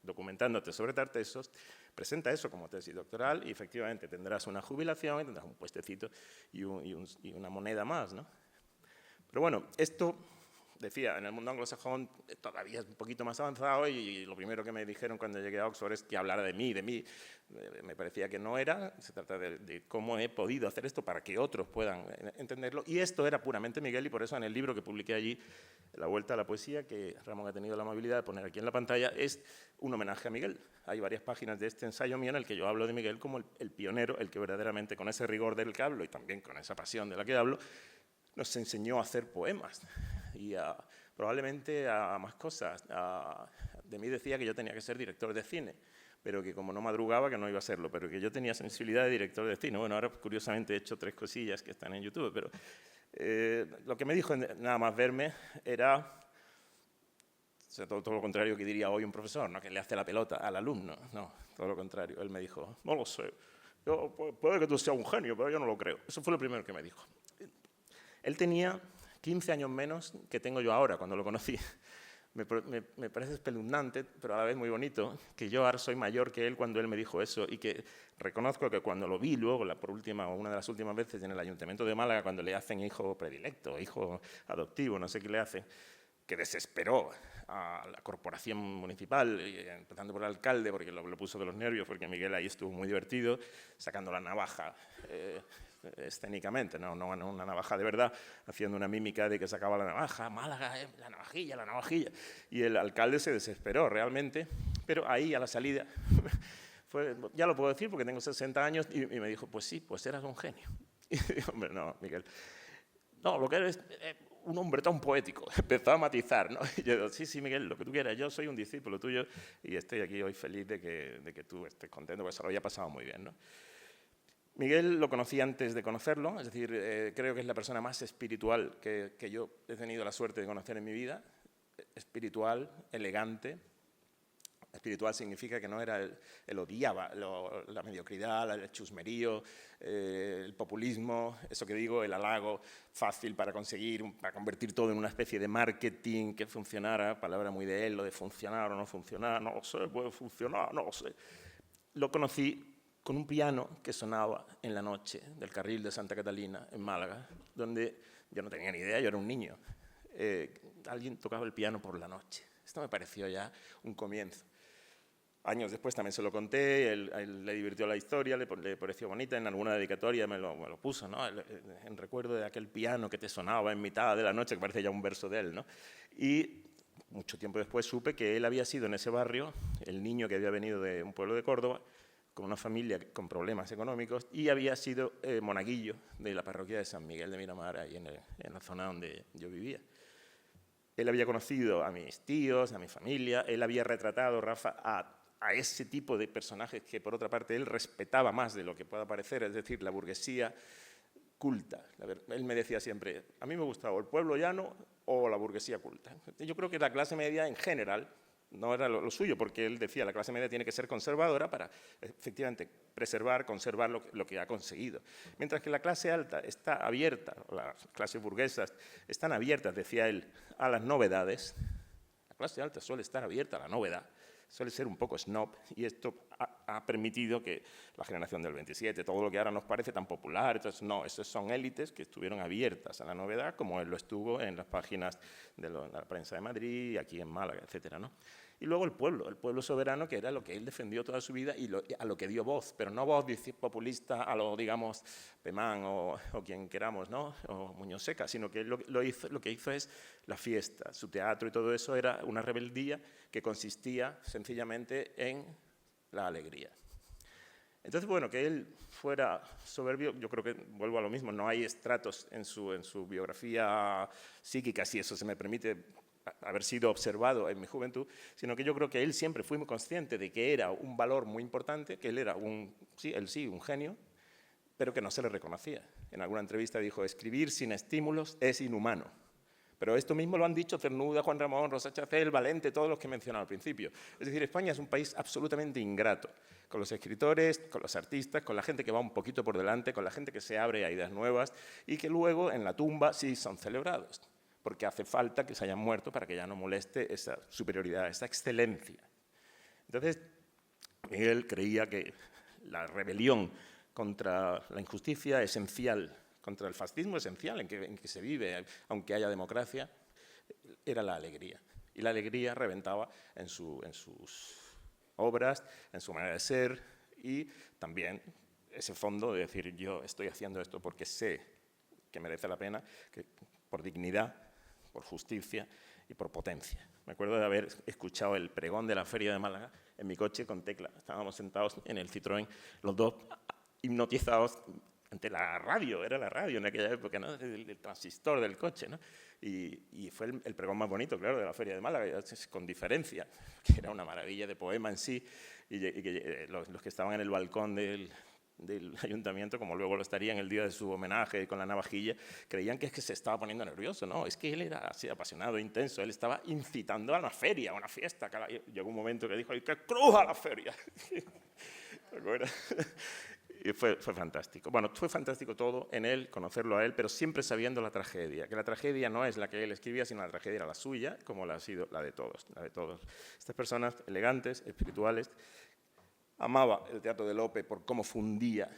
documentándote sobre Tartessos, presenta eso como tesis doctoral y efectivamente tendrás una jubilación y tendrás un puestecito y una moneda más, ¿no? Pero bueno, esto, decía, en el mundo anglosajón todavía es un poquito más avanzado y lo primero que me dijeron cuando llegué a Oxford es que hablara de mí. Me parecía que no era, se trata de cómo he podido hacer esto para que otros puedan entenderlo. Y esto era puramente Miguel y por eso en el libro que publiqué allí, La Vuelta a la Poesía, que Ramón ha tenido la amabilidad de poner aquí en la pantalla, es un homenaje a Miguel. Hay varias páginas de este ensayo mío en el que yo hablo de Miguel como el pionero, el que verdaderamente con ese rigor del que hablo y también con esa pasión de la que hablo, nos enseñó a hacer poemas y probablemente a más cosas. De mí decía que yo tenía que ser director de cine, pero que como no madrugaba, que no iba a serlo, pero que yo tenía sensibilidad de director de cine. Bueno, ahora curiosamente he hecho 3 cosillas que están en YouTube, pero lo que me dijo nada más verme era, o sea, todo lo contrario que diría hoy un profesor, ¿no? Que le hace la pelota al alumno. No, todo lo contrario. Él me dijo, no lo sé, puede que tú seas un genio, pero yo no lo creo. Eso fue lo primero que me dijo. Él tenía 15 años menos que tengo yo ahora, cuando lo conocí. Me parece espeluznante, pero a la vez muy bonito, que yo ahora soy mayor que él cuando él me dijo eso y que reconozco que cuando lo vi luego, una de las últimas veces en el Ayuntamiento de Málaga, cuando le hacen hijo predilecto, hijo adoptivo, no sé qué le hacen, que desesperó a la corporación municipal, empezando por el alcalde, porque lo puso de los nervios, porque Miguel ahí estuvo muy divertido, sacando la navaja escénicamente, no una navaja de verdad, haciendo una mímica de que sacaba la navaja, Málaga, la navajilla. Y el alcalde se desesperó realmente, pero ahí a la salida, ya lo puedo decir porque tengo 60 años, y me dijo, pues sí, pues eras un genio. Y digo, hombre, no, Miguel, no, lo que eres un hombre tan poético. Empezó a matizar, ¿no? Y yo digo, sí, Miguel, lo que tú quieras, yo soy un discípulo tuyo y estoy aquí hoy feliz de que tú estés contento, porque se lo había pasado muy bien, ¿no? Miguel lo conocí antes de conocerlo, es decir, creo que es la persona más espiritual que yo he tenido la suerte de conocer en mi vida. Espiritual, elegante. Espiritual significa que no era el odiaba, la mediocridad, el chusmerío, el populismo, eso que digo, el halago fácil para convertir todo en una especie de marketing que funcionara, palabra muy de él, lo de funcionar o no funcionar, no lo sé, puede funcionar, no lo sé. Lo conocí con un piano que sonaba en la noche del Carril de Santa Catalina, en Málaga, donde yo no tenía ni idea, yo era un niño. Alguien tocaba el piano por la noche. Esto me pareció ya un comienzo. Años después también se lo conté, él le divirtió la historia, le pareció bonita, en alguna dedicatoria me lo puso, ¿no? En recuerdo de aquel piano que te sonaba en mitad de la noche, que parece ya un verso de él, ¿no? Y mucho tiempo después supe que él había sido en ese barrio el niño que había venido de un pueblo de Córdoba, con una familia con problemas económicos, y había sido monaguillo de la parroquia de San Miguel de Miramar, ahí en la zona donde yo vivía. Él había conocido a mis tíos, a mi familia, él había retratado, Rafa, a ese tipo de personajes que, por otra parte, él respetaba más de lo que pueda parecer, es decir, la burguesía culta. Él me decía siempre, a mí me gustaba el pueblo llano o la burguesía culta. Yo creo que la clase media en general no era lo suyo, porque él decía la clase media tiene que ser conservadora para, efectivamente, conservar lo que ha conseguido. Mientras que la clase alta está abierta, las clases burguesas están abiertas, decía él, a las novedades. La clase alta suele estar abierta a la novedad, suele ser un poco snob, y esto ha permitido que la generación del 27, todo lo que ahora nos parece tan popular, entonces no, esas son élites que estuvieron abiertas a la novedad, como él lo estuvo en las páginas de la prensa de Madrid, aquí en Málaga, etcétera, ¿no? Y luego el pueblo soberano, que era lo que él defendió toda su vida y a lo que dio voz, pero no voz populista a lo, digamos, Pemán o quien queramos, ¿no? O Muñoz Seca, sino que lo que hizo es la fiesta. Su teatro y todo eso era una rebeldía que consistía sencillamente en la alegría. Entonces, bueno, que él fuera soberbio, yo creo que vuelvo a lo mismo, no hay estratos en su biografía psíquica, si eso se me permite haber sido observado en mi juventud, sino que yo creo que él siempre fue muy consciente de que era un valor muy importante, que él era un genio, pero que no se le reconocía. En alguna entrevista dijo, escribir sin estímulos es inhumano. Pero esto mismo lo han dicho Cernuda, Juan Ramón, Rosa Chacel, Valente, todos los que he mencionado al principio. Es decir, España es un país absolutamente ingrato, con los escritores, con los artistas, con la gente que va un poquito por delante, con la gente que se abre a ideas nuevas y que luego en la tumba sí son celebrados, porque hace falta que se hayan muerto para que ya no moleste esa superioridad, esa excelencia. Entonces, Miguel creía que la rebelión contra la injusticia esencial, contra el fascismo esencial en que se vive, aunque haya democracia, era la alegría. Y la alegría reventaba en sus obras, en su manera de ser y también ese fondo de decir yo estoy haciendo esto porque sé que merece la pena, que por dignidad, por justicia y por potencia. Me acuerdo de haber escuchado el pregón de la Feria de Málaga en mi coche con Tecla. Estábamos sentados en el Citroën, los dos hipnotizados ante la radio, era la radio en aquella época, ¿no? El transistor del coche, ¿no? Y fue el pregón más bonito, claro, de la Feria de Málaga, con diferencia, que era una maravilla de poema en sí, y que los que estaban en el balcón del ayuntamiento, como luego lo estarían el día de su homenaje con la navajilla, creían que es que se estaba poniendo nervioso, ¿no? Es que él era así apasionado, intenso, él estaba incitando a una feria, a una fiesta. Llegó un momento que dijo, ¡que cruja la feria! ¿Te acuerdas? Y fue fantástico. Bueno, fue fantástico todo en él, conocerlo a él, pero siempre sabiendo la tragedia, que la tragedia no es la que él escribía, sino la tragedia era la suya, como la ha sido la de todos. Estas personas elegantes, espirituales. Amaba el teatro de Lope por cómo fundía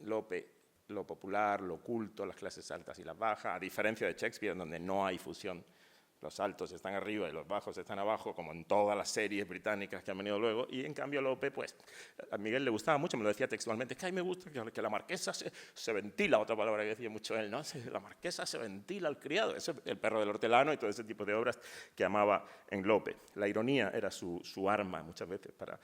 Lope lo popular, lo culto, las clases altas y las bajas, a diferencia de Shakespeare, donde no hay fusión. Los altos están arriba y los bajos están abajo, como en todas las series británicas que han venido luego. Y en cambio Lope, pues, a Miguel le gustaba mucho, me lo decía textualmente, es que a mí me gusta que la marquesa se ventila, otra palabra que decía mucho él, ¿no? La marquesa se ventila al criado. Eso es El perro del hortelano y todo ese tipo de obras que amaba en Lope. La ironía era su arma muchas veces para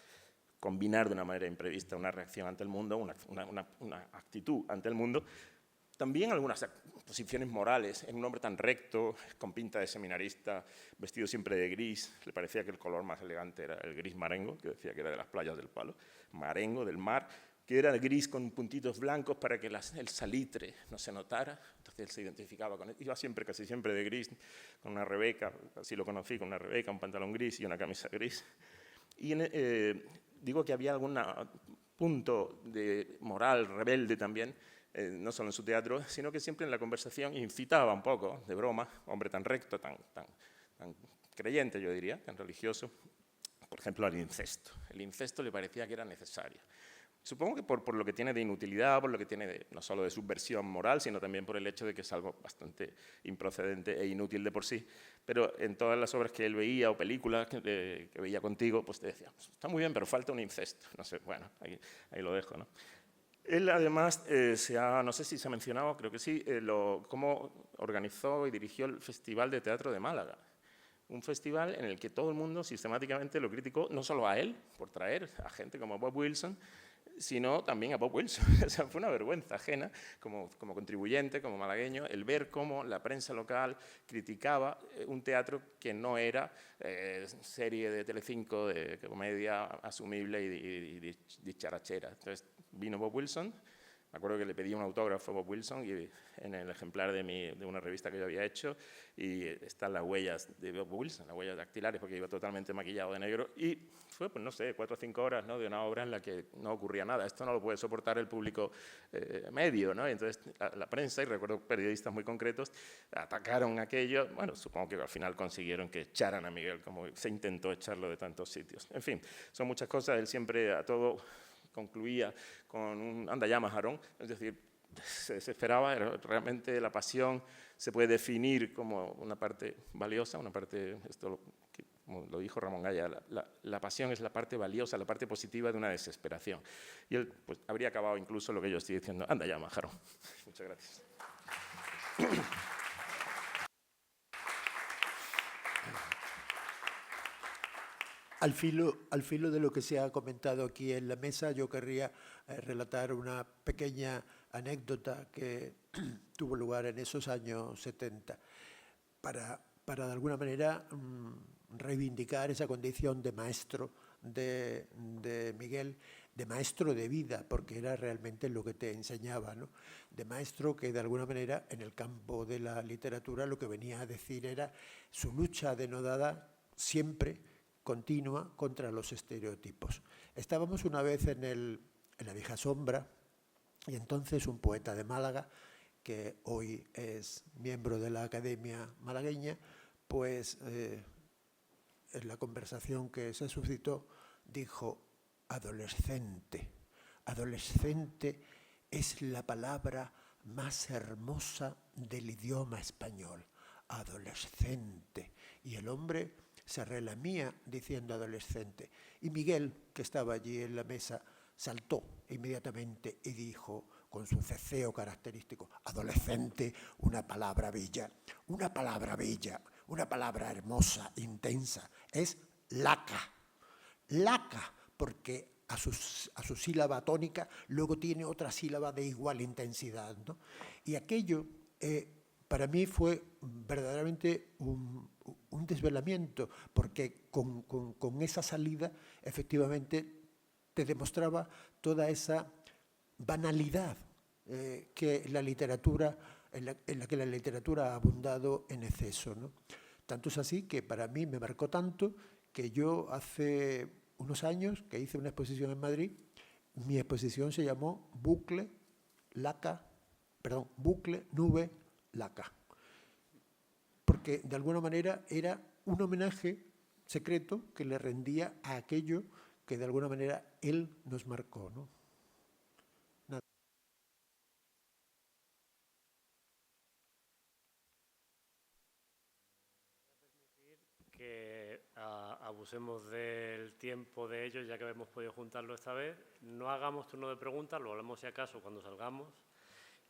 combinar de una manera imprevista una reacción ante el mundo, una actitud ante el mundo. También algunas posiciones morales, en un hombre tan recto, con pinta de seminarista, vestido siempre de gris, le parecía que el color más elegante era el gris marengo, que decía que era de las playas del Palo, marengo, del mar, que era el gris con puntitos blancos para que el salitre no se notara. Entonces él se identificaba con él, iba siempre, casi siempre de gris, con una rebeca, así lo conocí, con una rebeca, un pantalón gris y una camisa gris. Y digo que había algún punto de moral rebelde también, no solo en su teatro, sino que siempre en la conversación incitaba un poco, de broma, hombre tan recto, tan creyente, yo diría, tan religioso, por ejemplo, al incesto. El incesto le parecía que era necesario. Supongo que por lo que tiene de inutilidad, por lo que tiene no solo de subversión moral, sino también por el hecho de que es algo bastante improcedente e inútil de por sí. Pero en todas las obras que él veía o películas que veía contigo, pues te decía, está muy bien, pero falta un incesto. No sé, bueno, ahí lo dejo, ¿no? Él además, no sé si se ha mencionado, creo que sí, cómo organizó y dirigió el Festival de Teatro de Málaga. Un festival en el que todo el mundo sistemáticamente lo criticó, no solo a él, por traer a gente como Bob Wilson, sino también a Bob Wilson. O sea, fue una vergüenza ajena como contribuyente, como malagueño, el ver cómo la prensa local criticaba un teatro que no era serie de Telecinco, de comedia asumible y dicharachera. Entonces vino Bob Wilson. Me acuerdo que le pedí un autógrafo a Bob Wilson y en el ejemplar de una revista que yo había hecho y están las huellas de Bob Wilson, las huellas dactilares, porque iba totalmente maquillado de negro. Y fue, pues no sé, 4 o 5 horas, ¿no?, de una obra en la que no ocurría nada. Esto no lo puede soportar el público medio, ¿no? Y entonces la prensa, y recuerdo periodistas muy concretos, atacaron aquello. Bueno, supongo que al final consiguieron que echaran a Miguel, como se intentó echarlo de tantos sitios. En fin, son muchas cosas. Él siempre a todo concluía con un anda ya, Majarón, es decir, se desesperaba. Realmente la pasión se puede definir como una parte valiosa, una parte, como lo dijo Ramón Gaya, la pasión es la parte valiosa, la parte positiva de una desesperación. Y él pues, habría acabado incluso lo que yo estoy diciendo. Anda ya, Majaro. Muchas gracias. Al filo de lo que se ha comentado aquí en la mesa, yo querría relatar una pequeña anécdota que tuvo lugar en esos años 70 para de alguna manera reivindicar esa condición de maestro de Miguel, de maestro de vida, porque era realmente lo que te enseñaba, ¿no? De maestro que de alguna manera en el campo de la literatura lo que venía a decir era su lucha denodada siempre continua contra los estereotipos. Estábamos una vez en la Vieja Sombra y entonces un poeta de Málaga, que hoy es miembro de la Academia Malagueña, pues en la conversación que se suscitó dijo: adolescente. Adolescente es la palabra más hermosa del idioma español. Adolescente. Y el hombre se relamía diciendo adolescente. Y Miguel, que estaba allí en la mesa, saltó inmediatamente y dijo, con su ceceo característico: adolescente, una palabra bella, una palabra hermosa, intensa, es laca. Laca, porque a su sílaba tónica luego tiene otra sílaba de igual intensidad, ¿no? Y aquello para mí fue verdaderamente un desvelamiento, porque con esa salida efectivamente te demostraba toda esa banalidad que la literatura, en la que la literatura ha abundado en exceso, ¿no? Tanto es así que para mí me marcó tanto que yo hace unos años que hice una exposición en Madrid, mi exposición se llamó Bucle, Nube, Laca. Porque de alguna manera era un homenaje secreto que le rendía a aquello que de alguna manera él nos marcó, ¿no? Nada. Que abusemos del tiempo de ellos, ya que hemos podido juntarlo esta vez. No hagamos turno de preguntas, lo hablamos si acaso cuando salgamos.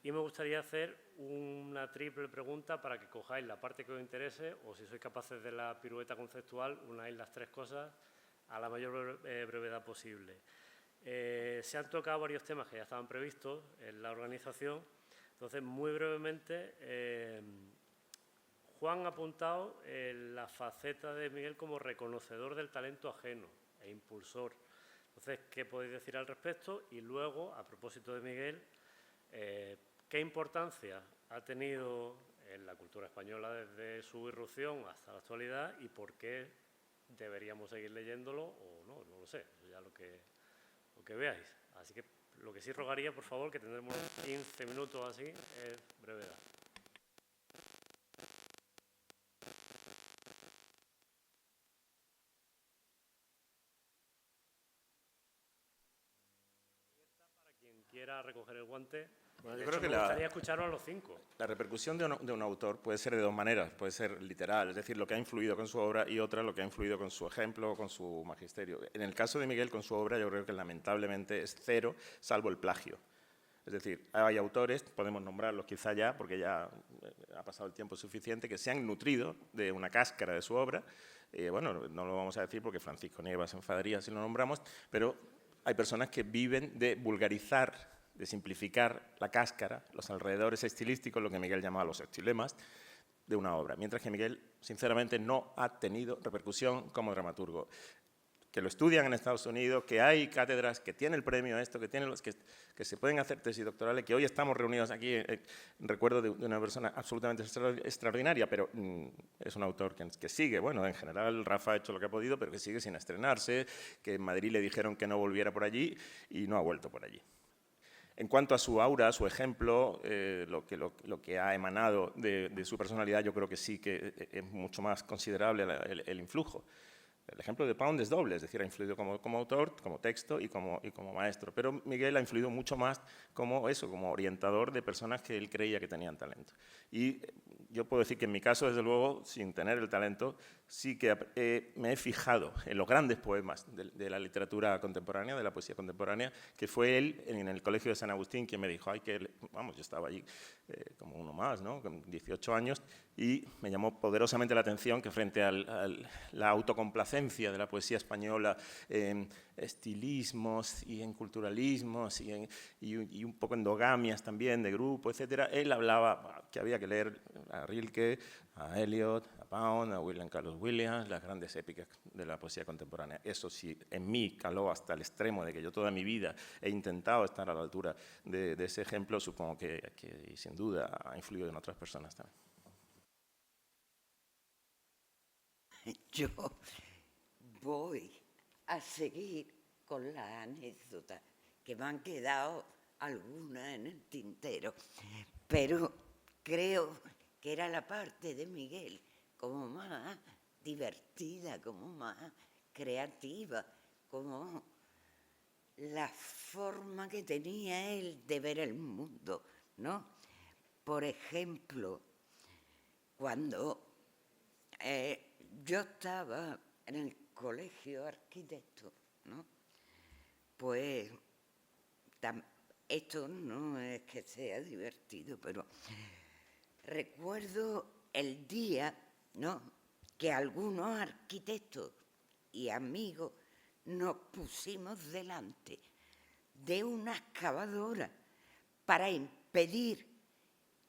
Y me gustaría hacer una triple pregunta para que cojáis la parte que os interese, o si sois capaces de la pirueta conceptual, unáis las tres cosas a la mayor brevedad posible. Se han tocado varios temas que ya estaban previstos en la organización. Entonces, muy brevemente, Juan ha apuntado la faceta de Miguel como reconocedor del talento ajeno e impulsor. Entonces, ¿qué podéis decir al respecto? Y luego, a propósito de Miguel, ¿qué importancia ha tenido en la cultura española desde su irrupción hasta la actualidad y por qué deberíamos seguir leyéndolo o no? No lo sé, eso ya lo que veáis. Así que lo que sí rogaría, por favor, que tendremos 15 minutos así, es brevedad. Para quien quiera recoger el guante. Bueno, yo de creo hecho, que me gustaría escucharlo a los cinco. La repercusión de un autor puede ser de dos maneras. Puede ser literal, es decir, lo que ha influido con su obra, y otra, lo que ha influido con su ejemplo, con su magisterio. En el caso de Miguel, con su obra, yo creo que lamentablemente es cero, salvo el plagio. Es decir, hay autores, podemos nombrarlos quizá ya, porque ya ha pasado el tiempo suficiente, que se han nutrido de una cáscara de su obra. Bueno, no lo vamos a decir porque Francisco Nieva se enfadaría si lo nombramos, pero hay personas que viven de vulgarizar, de simplificar la cáscara, los alrededores estilísticos, lo que Miguel llamaba los estilemas, de una obra. Mientras que Miguel, sinceramente, no ha tenido repercusión como dramaturgo. Que lo estudian en Estados Unidos, que hay cátedras, que tiene el premio esto, que tienen que se pueden hacer tesis doctorales, que hoy estamos reunidos aquí, recuerdo de una persona absolutamente extraordinaria, pero es un autor que sigue, bueno, en general Rafa ha hecho lo que ha podido, pero que sigue sin estrenarse, que en Madrid le dijeron que no volviera por allí y no ha vuelto por allí. En cuanto a su aura, su ejemplo, lo que ha emanado de su personalidad, yo creo que sí que es mucho más considerable el influjo. El ejemplo de Pound es doble, es decir, ha influido como autor, como texto y como maestro. Pero Miguel ha influido mucho más como orientador de personas que él creía que tenían talento. Y yo puedo decir que en mi caso, desde luego, sin tener el talento, sí que me he fijado en los grandes poemas de la literatura contemporánea, de la poesía contemporánea, que fue él en el Colegio de San Agustín quien me dijo, yo estaba allí como uno más, ¿no? Con 18 años, y me llamó poderosamente la atención que frente a la autocomplacencia de la poesía española en estilismos y en culturalismos y un poco endogamias también de grupo, etcétera, él hablaba que había que leer a Rilke, a Eliot, a Pound, a William Carlos Williams, las grandes épicas de la poesía contemporánea. Eso sí, en mí caló hasta el extremo de que yo toda mi vida he intentado estar a la altura de ese ejemplo, supongo que sin duda ha influido en otras personas también. Yo voy a seguir con la anécdota, que me han quedado algunas en el tintero, pero creo que era la parte de Miguel como más divertida, como más creativa, como la forma que tenía él de ver el mundo, ¿no? Por ejemplo, cuando yo estaba en el colegio de arquitectos, ¿no? Pues esto no es que sea divertido, pero recuerdo el día, ¿no?, que algunos arquitectos y amigos nos pusimos delante de una excavadora para impedir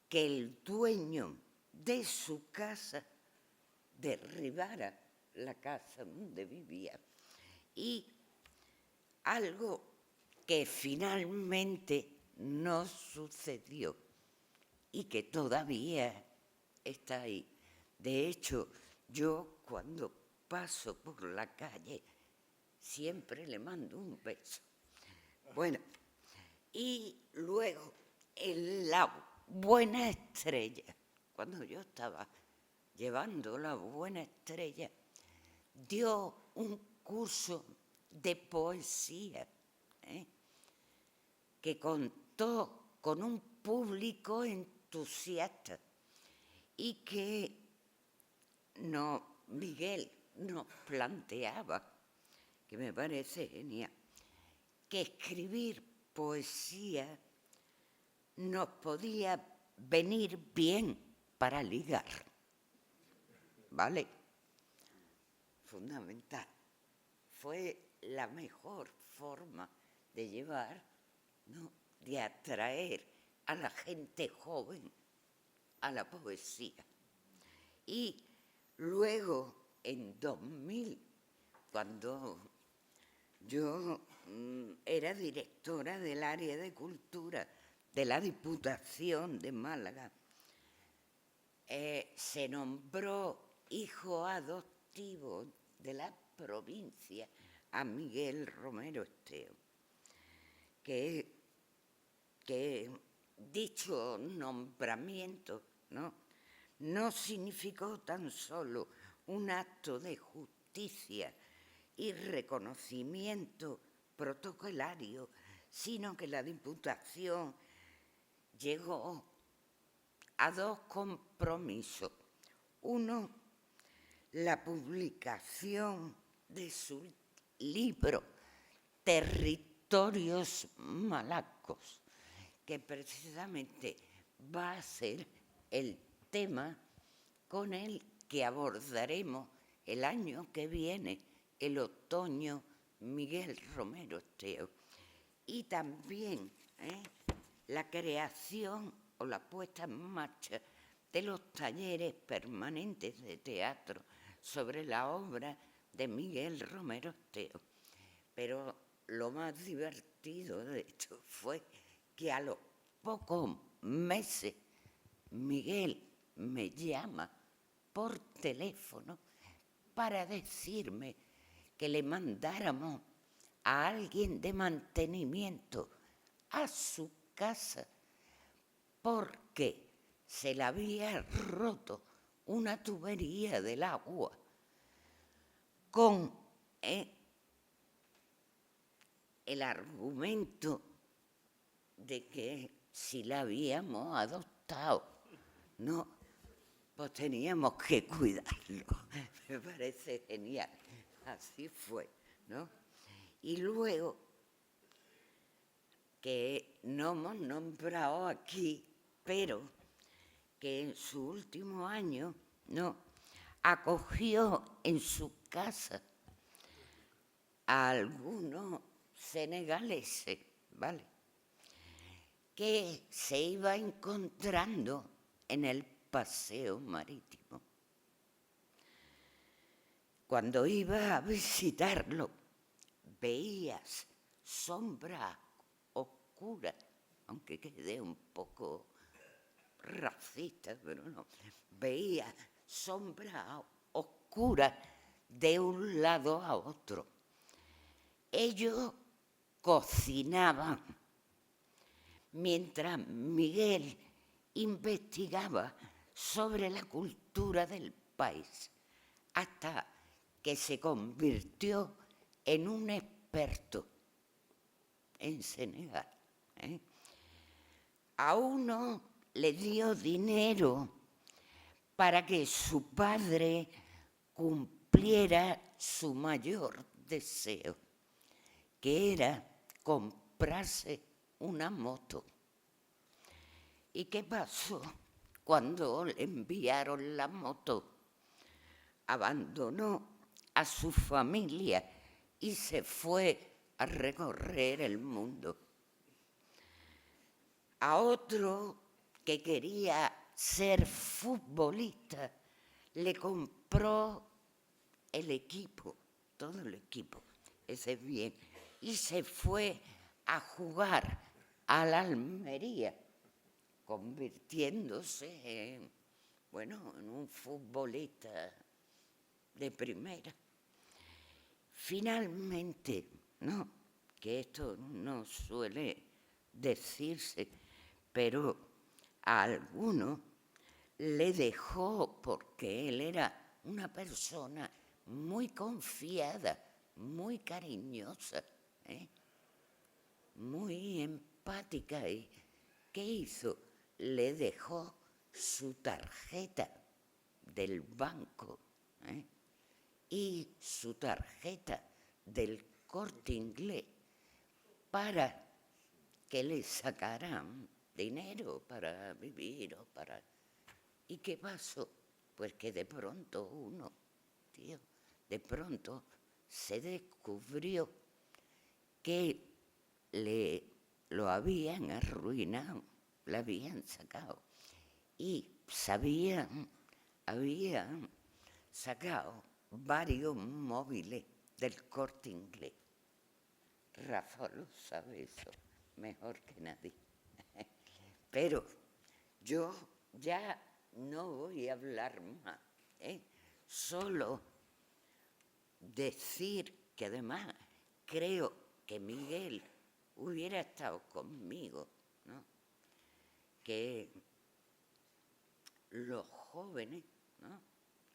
que el dueño de su casa derribara la casa donde vivía. Y algo que finalmente no sucedió y que todavía está ahí. De hecho, yo cuando paso por la calle siempre le mando un beso. Bueno, y luego en la Buena Estrella, cuando yo estaba llevando la Buena Estrella, dio un curso de poesía, que contó con un público entusiasta y que Miguel nos planteaba, que me parece genial, que escribir poesía nos podía venir bien para ligar, ¿vale? Fundamental. Fue la mejor forma de llevar, ¿no?, de atraer a la gente joven a la poesía. Y luego, en 2000, cuando yo era directora del área de cultura de la Diputación de Málaga, se nombró hijo adoptivo de la provincia a Miguel Romero Esteo, que dicho nombramiento, no significó tan solo un acto de justicia y reconocimiento protocolario, sino que la Diputación llegó a dos compromisos. Uno, la publicación de su libro Territorios Malacos, que precisamente va a ser el tema con el que abordaremos el año que viene, el otoño, Miguel Romero Esteo. Y también la creación o la puesta en marcha de los talleres permanentes de teatro sobre la obra de Miguel Romero Esteo. Pero lo más divertido de esto fue que a los pocos meses Miguel me llama por teléfono para decirme que le mandáramos a alguien de mantenimiento a su casa porque se le había roto una tubería del agua con el argumento de que si la habíamos adoptado, ¿no?, pues teníamos que cuidarlo. Me parece genial. Así fue, ¿no? Y luego, que no hemos nombrado aquí, pero que en su último año, ¿no?, acogió en su casa a algunos senegaleses, ¿vale?, que se iba encontrando en el paseo marítimo. Cuando iba a visitarlo, veías sombras oscuras, aunque quedé un poco racista, pero no, veía sombras oscuras de un lado a otro. Ellos cocinaban mientras Miguel investigaba sobre la cultura del país, hasta que se convirtió en un experto en Senegal. A uno le dio dinero para que su padre cumpliera su mayor deseo, que era comprarse una moto. ¿Y qué pasó cuando le enviaron la moto? Abandonó a su familia y se fue a recorrer el mundo. A otro que quería ser futbolista le compró el equipo, todo el equipo, ese es bien, y se fue a jugar a la Almería, convirtiéndose en un futbolista de primera. Finalmente, ¿no?, que esto no suele decirse, pero a alguno le dejó, porque él era una persona muy confiada, muy cariñosa, muy empática. ¿Y qué hizo? Le dejó su tarjeta del banco y su tarjeta del Corte Inglés para que le sacaran dinero para vivir o para... ¿Y qué pasó? Pues que de pronto de pronto se descubrió que lo habían arruinado, le habían sacado, y habían sacado varios móviles del Corte Inglés. Rafa lo sabe eso mejor que nadie. Pero yo ya no voy a hablar más, solo decir que además creo que Miguel hubiera estado conmigo, ¿no?, que los jóvenes, ¿no?,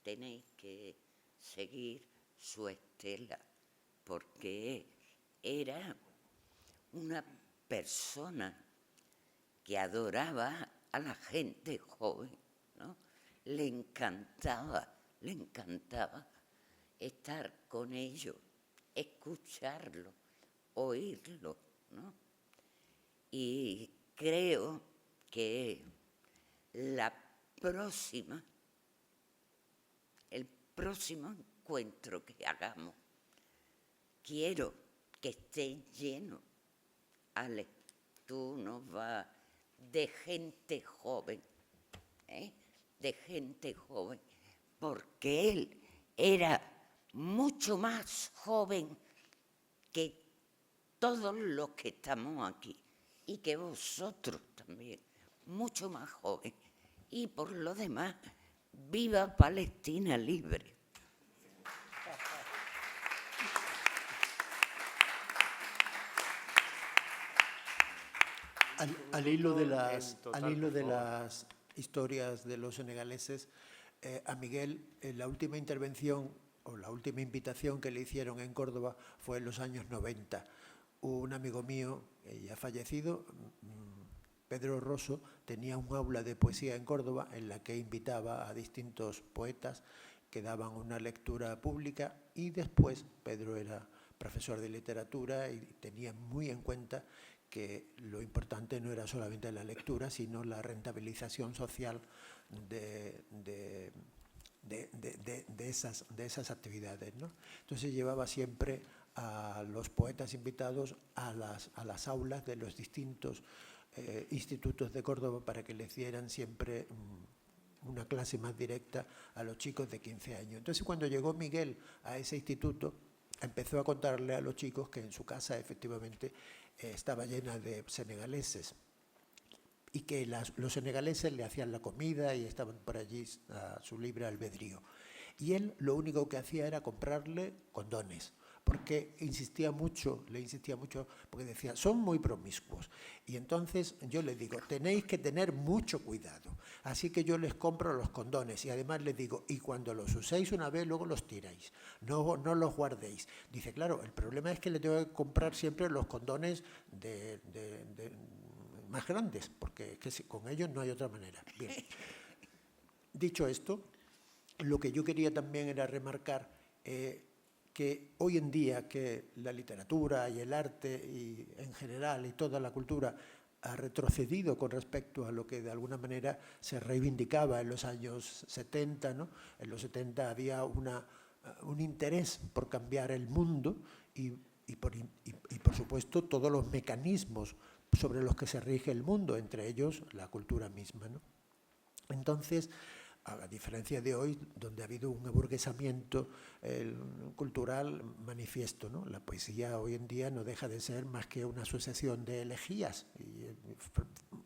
tenéis que seguir su estela, porque era una persona que adoraba a la gente joven, ¿no? Le encantaba estar con ellos, escucharlo, oírlo, ¿no? Y creo que el próximo encuentro que hagamos, quiero que esté lleno, Ale, tú nos vas, de gente joven, de gente joven, porque él era mucho más joven que todos los que estamos aquí y que vosotros también, mucho más joven. Y por lo demás, viva Palestina libre. Al hilo de las historias de los senegaleses, a Miguel, en la última intervención o la última invitación que le hicieron en Córdoba fue en los años 90. Un amigo mío, ya fallecido, Pedro Rosso, tenía un aula de poesía en Córdoba en la que invitaba a distintos poetas que daban una lectura pública, y después Pedro era profesor de literatura y tenía muy en cuenta que lo importante no era solamente la lectura, sino la rentabilización social de esas actividades, ¿no? Entonces llevaba siempre a los poetas invitados a las aulas de los distintos institutos de Córdoba para que les dieran siempre una clase más directa a los chicos de 15 años. Entonces, cuando llegó Miguel a ese instituto, empezó a contarle a los chicos que en su casa efectivamente estaba llena de senegaleses y que los senegaleses le hacían la comida y estaban por allí a su libre albedrío. Y él lo único que hacía era comprarle condones, porque le insistía mucho, porque decía, son muy promiscuos. Y entonces yo les digo, tenéis que tener mucho cuidado. Así que yo les compro los condones y además les digo, y cuando los uséis una vez, luego los tiráis, no los guardéis. Dice, claro, el problema es que le tengo que comprar siempre los condones más grandes, porque con ellos no hay otra manera. Bien. Dicho esto, lo que yo quería también era remarcar que hoy en día que la literatura y el arte y en general y toda la cultura ha retrocedido con respecto a lo que de alguna manera se reivindicaba en los años 70, ¿no? En los 70 había un interés por cambiar el mundo y por supuesto todos los mecanismos sobre los que se rige el mundo, entre ellos la cultura misma, ¿no? Entonces, a diferencia de hoy, donde ha habido un aburguesamiento cultural manifiesto, ¿no? La poesía hoy en día no deja de ser más que una sucesión de elegías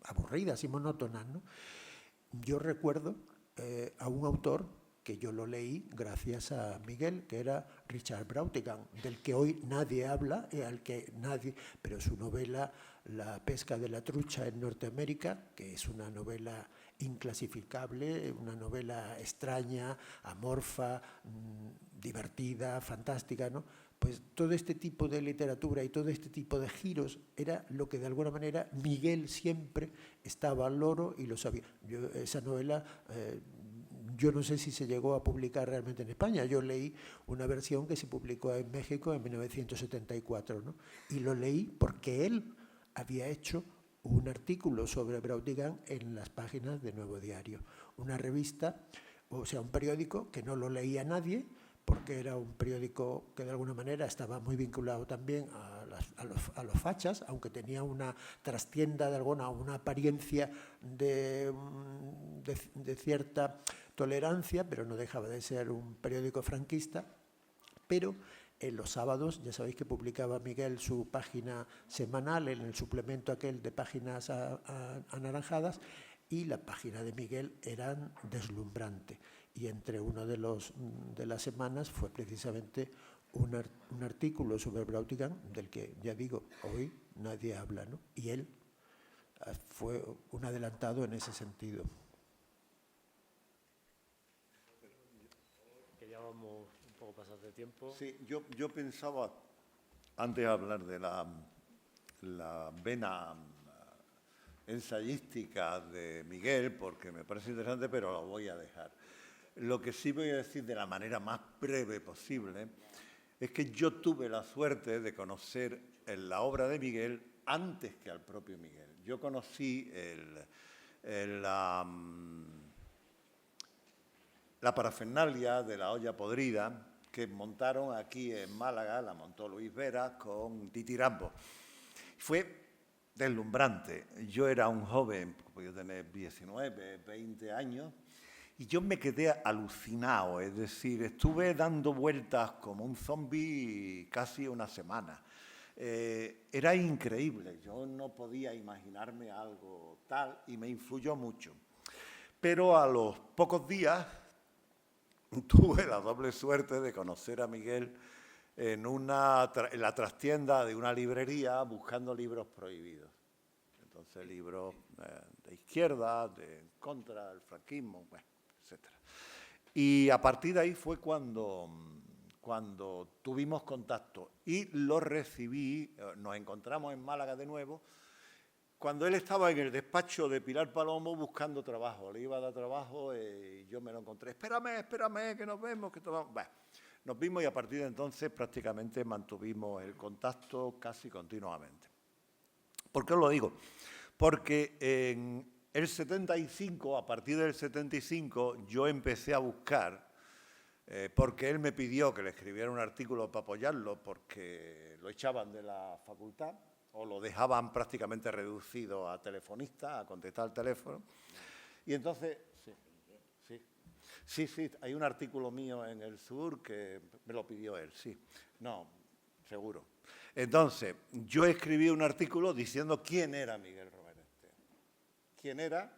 aburridas y monótonas, ¿no? Yo recuerdo a un autor que yo lo leí gracias a Miguel, que era Richard Brautigan, del que hoy nadie habla, pero su novela La pesca de la trucha en Norteamérica, que es una novela inclasificable, una novela extraña, amorfa, divertida, fantástica, ¿no? Pues todo este tipo de literatura y todo este tipo de giros era lo que de alguna manera Miguel siempre estaba al loro y lo sabía. Esa novela, yo no sé si se llegó a publicar realmente en España. Yo leí una versión que se publicó en México en 1974, ¿no? Y lo leí porque él había hecho un artículo sobre Brautigan en las páginas de Nuevo Diario, una revista, o sea, un periódico que no lo leía nadie, porque era un periódico que de alguna manera estaba muy vinculado también a los fachas, aunque tenía una trastienda de una apariencia de cierta tolerancia, pero no dejaba de ser un periódico franquista. Pero en los sábados, ya sabéis que publicaba Miguel su página semanal en el suplemento aquel de páginas anaranjadas, y la página de Miguel era deslumbrante. Y entre uno de las semanas fue precisamente un artículo sobre Brautigan, del que, ya digo, hoy nadie habla, ¿no? Y él fue un adelantado en ese sentido. Que ya vamos un poco pasados de tiempo. Sí, yo pensaba, antes de hablar de la vena ensayística de Miguel, porque me parece interesante, pero lo voy a dejar. Lo que sí voy a decir de la manera más breve posible es que yo tuve la suerte de conocer la obra de Miguel antes que al propio Miguel. Yo conocí la parafernalia de la olla podrida que montaron aquí en Málaga, la montó Luis Vera con Titi Rambo. Fue deslumbrante. Yo era un joven, podía tener 19, 20 años, y yo me quedé alucinado, es decir, estuve dando vueltas como un zombi casi una semana. Era increíble, yo no podía imaginarme algo tal y me influyó mucho. Pero a los pocos días tuve la doble suerte de conocer a Miguel en la trastienda de una librería buscando libros prohibidos. Entonces libros de izquierda, de contra del franquismo, bueno, etc. Y a partir de ahí fue cuando cuando tuvimos contacto y lo recibí, nos encontramos en Málaga de nuevo, cuando él estaba en el despacho de Pilar Palomo buscando trabajo. Le iba a dar trabajo y yo me lo encontré. Espérame, que nos vemos, que tomamos. Bueno, nos vimos y a partir de entonces prácticamente mantuvimos el contacto casi continuamente. ¿Por qué os lo digo? Porque en el 75, a partir del 75, yo empecé a buscar, porque él me pidió que le escribiera un artículo para apoyarlo, porque lo echaban de la facultad, o lo dejaban prácticamente reducido a telefonista, a contestar al teléfono. Y entonces, sí, hay un artículo mío en El Sur que me lo pidió él, sí. No, seguro. Entonces, yo escribí un artículo diciendo quién era Miguel Romero Esteo, quién era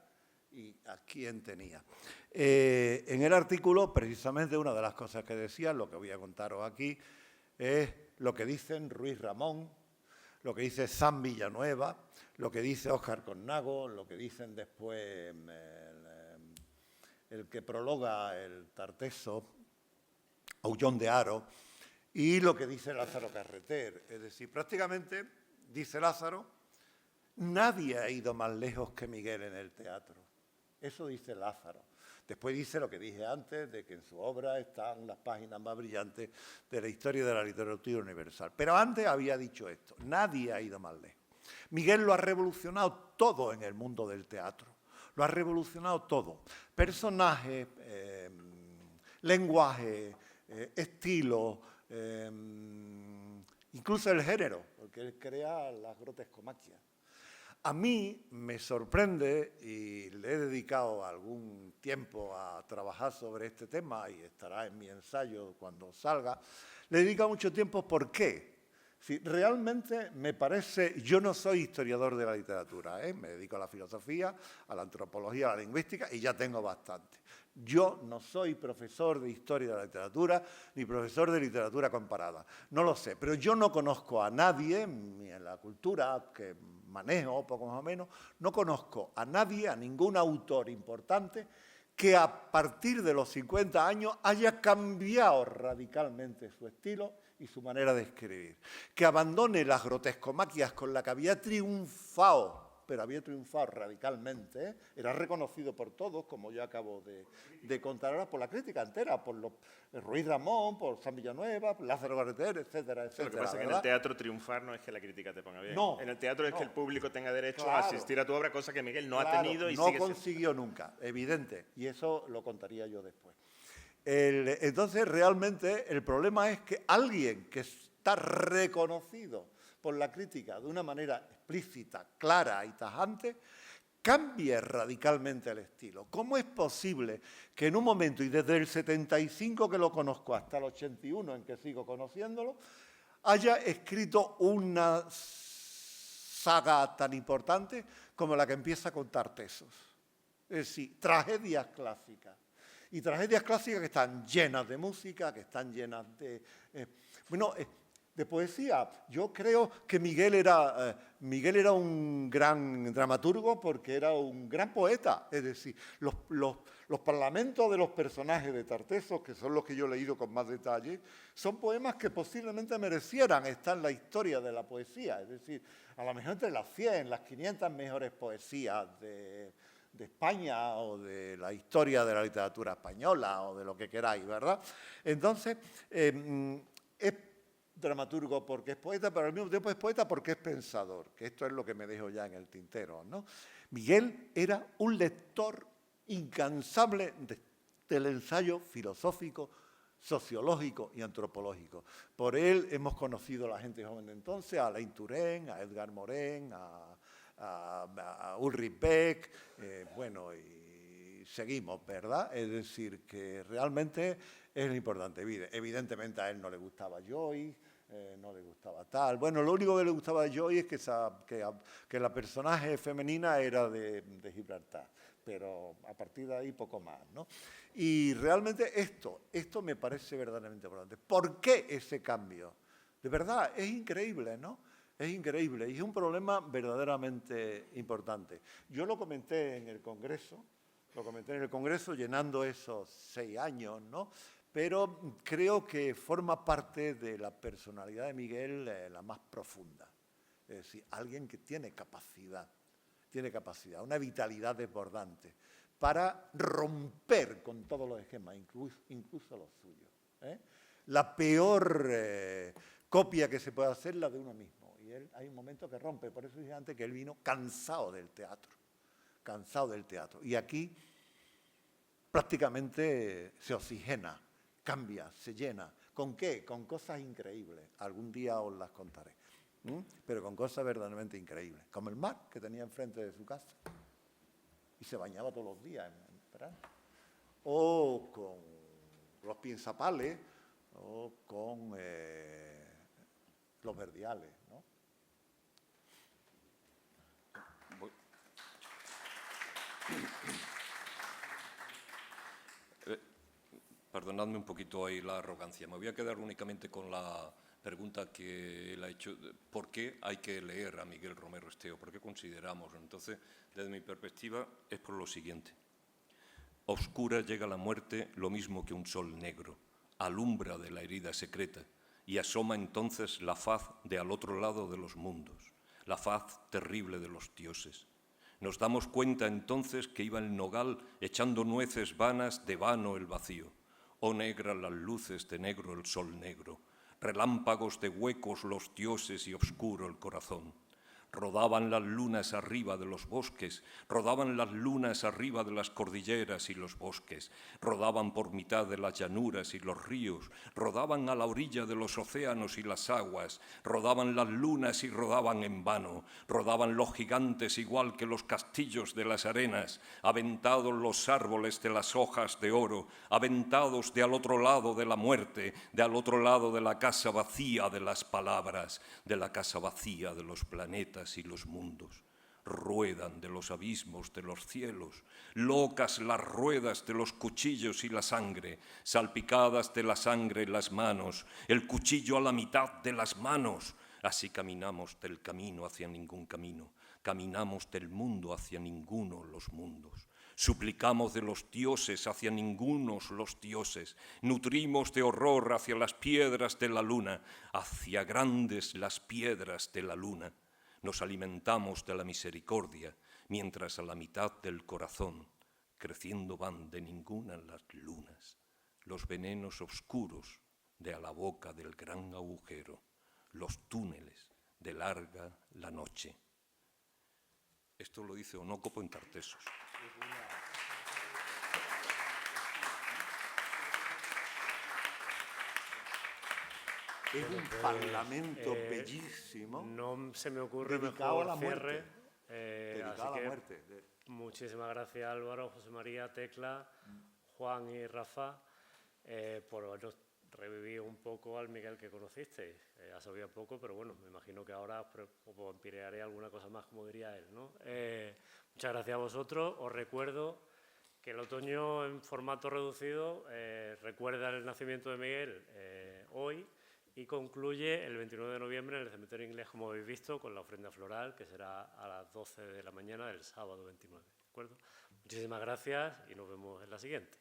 y a quién tenía. En el artículo, precisamente, una de las cosas que decía, lo que voy a contaros aquí, es lo que dicen Ruiz Ramón, lo que dice San Villanueva, lo que dice Óscar Cornago, lo que dicen después el que prologa el Tarteso, Aullón de Haro, y lo que dice Lázaro Carreter. Es decir, prácticamente, dice Lázaro, nadie ha ido más lejos que Miguel en el teatro. Eso dice Lázaro. Después dice lo que dije antes, de que en su obra están las páginas más brillantes de la historia de la literatura universal. Pero antes había dicho esto, nadie ha ido más lejos. Miguel lo ha revolucionado todo en el mundo del teatro, lo ha revolucionado todo. Personajes, lenguaje, estilo, incluso el género, porque él crea las grotescomaquias. A mí me sorprende, y le he dedicado algún tiempo a trabajar sobre este tema, y estará en mi ensayo cuando salga, le he dedicado mucho tiempo. ¿Por qué? Si realmente me parece, yo no soy historiador de la literatura, me dedico a la filosofía, a la antropología, a la lingüística, y ya tengo bastante. Yo no soy profesor de historia de la literatura ni profesor de literatura comparada, no lo sé, pero yo no conozco a nadie, ni en la cultura que manejo poco más o menos, no conozco a nadie, a ningún autor importante que a partir de los 50 años haya cambiado radicalmente su estilo y su manera de escribir, que abandone las grotescomaquias con las que había triunfado, pero había triunfado radicalmente, era reconocido por todos, como yo acabo de contar ahora, por la crítica entera, por Ruiz Ramón, por San Villanueva, por Lázaro Carreter, etcétera, etcétera. Lo que pasa es que en el teatro triunfar no es que la crítica te ponga bien. No, en el teatro es que el público tenga derecho claro, a asistir a tu obra, cosa que Miguel no ha tenido y no sigue consiguió nunca, evidente, y eso lo contaría yo después. Entonces, realmente, el problema es que alguien que está reconocido por la crítica de una manera explícita, clara y tajante, cambie radicalmente el estilo. ¿Cómo es posible que en un momento, y desde el 75 que lo conozco hasta el 81 en que sigo conociéndolo, haya escrito una saga tan importante como la que empieza con Tartesos? Es decir, tragedias clásicas. Y tragedias clásicas que están llenas de música, que están llenas de de poesía. Yo creo que Miguel era un gran dramaturgo porque era un gran poeta. Es decir, los parlamentos de los personajes de Tartesos, que son los que yo he leído con más detalle, son poemas que posiblemente merecieran estar en la historia de la poesía. Es decir, a lo mejor entre las 100, las 500 mejores poesías de España o de la historia de la literatura española o de lo que queráis, ¿verdad? Entonces, es dramaturgo porque es poeta, pero al mismo tiempo es poeta porque es pensador, que esto es lo que me dejo ya en el tintero, ¿no? Miguel era un lector incansable del ensayo filosófico, sociológico y antropológico. Por él hemos conocido a la gente joven de entonces, a Alain Touraine, a Edgar Morin, a Ulrich Beck, y seguimos, ¿verdad? Es decir, que realmente es importante. Evidentemente a él no le gustaba Joyce, no le gustaba tal. Bueno, lo único que le gustaba de Joyce es que la personaje femenina era de Gibraltar, pero a partir de ahí poco más, ¿no? Y realmente esto me parece verdaderamente importante. ¿Por qué ese cambio? De verdad, es increíble, ¿no? Es increíble y es un problema verdaderamente importante. Yo lo comenté en el Congreso llenando esos 6 años, ¿no? pero creo que forma parte de la personalidad de Miguel la más profunda. Es decir, alguien que tiene capacidad, una vitalidad desbordante para romper con todos los esquemas, incluso los suyos. La peor copia que se puede hacer es la de uno mismo. Y él, hay un momento que rompe, por eso dije antes que él vino cansado del teatro. Y aquí prácticamente se oxigena, cambia, se llena. ¿Con qué? Con cosas increíbles. Algún día os las contaré. Pero con cosas verdaderamente increíbles. Como el mar que tenía enfrente de su casa. Y se bañaba todos los días en verano. O con los pinzapales, o con los verdiales, ¿no? Perdonadme un poquito ahí la arrogancia. Me voy a quedar únicamente con la pregunta que él ha hecho. ¿Por qué hay que leer a Miguel Romero Esteo? ¿Por qué consideramos? Entonces, desde mi perspectiva, es por lo siguiente. Oscura llega la muerte lo mismo que un sol negro. Alumbra de la herida secreta y asoma entonces la faz de al otro lado de los mundos, la faz terrible de los dioses. Nos damos cuenta entonces que iba el nogal echando nueces vanas de vano el vacío. Oh negra las luces de negro el sol negro, relámpagos de huecos los dioses y oscuro el corazón. Rodaban las lunas arriba de los bosques, rodaban las lunas arriba de las cordilleras y los bosques, rodaban por mitad de las llanuras y los ríos, rodaban a la orilla de los océanos y las aguas, rodaban las lunas y rodaban en vano, rodaban los gigantes igual que los castillos de las arenas, aventados los árboles de las hojas de oro, aventados de al otro lado de la muerte, de al otro lado de la casa vacía de las palabras, de la casa vacía de los planetas y los mundos. Ruedan de los abismos de los cielos, locas las ruedas de los cuchillos y la sangre, salpicadas de la sangre las manos, el cuchillo a la mitad de las manos. Así caminamos del camino hacia ningún camino, caminamos del mundo hacia ninguno los mundos. Suplicamos de los dioses hacia ningunos los dioses, nutrimos de horror hacia las piedras de la luna, hacia grandes las piedras de la luna. Nos alimentamos de la misericordia, mientras a la mitad del corazón, creciendo van de ninguna las lunas, los venenos oscuros de a la boca del gran agujero, los túneles de larga la noche. Esto lo dice Onócopo en Tartessos. Es un parlamento bellísimo. No se me ocurre dedicado mejor a la cierre. Dedicado Así a la que muerte. muchísimas gracias Álvaro, José María, Tecla, Juan y Rafa por habernos revivido un poco al Miguel que conocisteis. Ya sabía poco, pero bueno, me imagino que ahora os vampirearé alguna cosa más, como diría él, ¿no? Muchas gracias a vosotros. Os recuerdo que el otoño en formato reducido recuerda el nacimiento de Miguel hoy y concluye el 29 de noviembre en el cementerio inglés, como habéis visto, con la ofrenda floral, que será a las 12 de la mañana del sábado 29. ¿De acuerdo? Muchísimas gracias y nos vemos en la siguiente.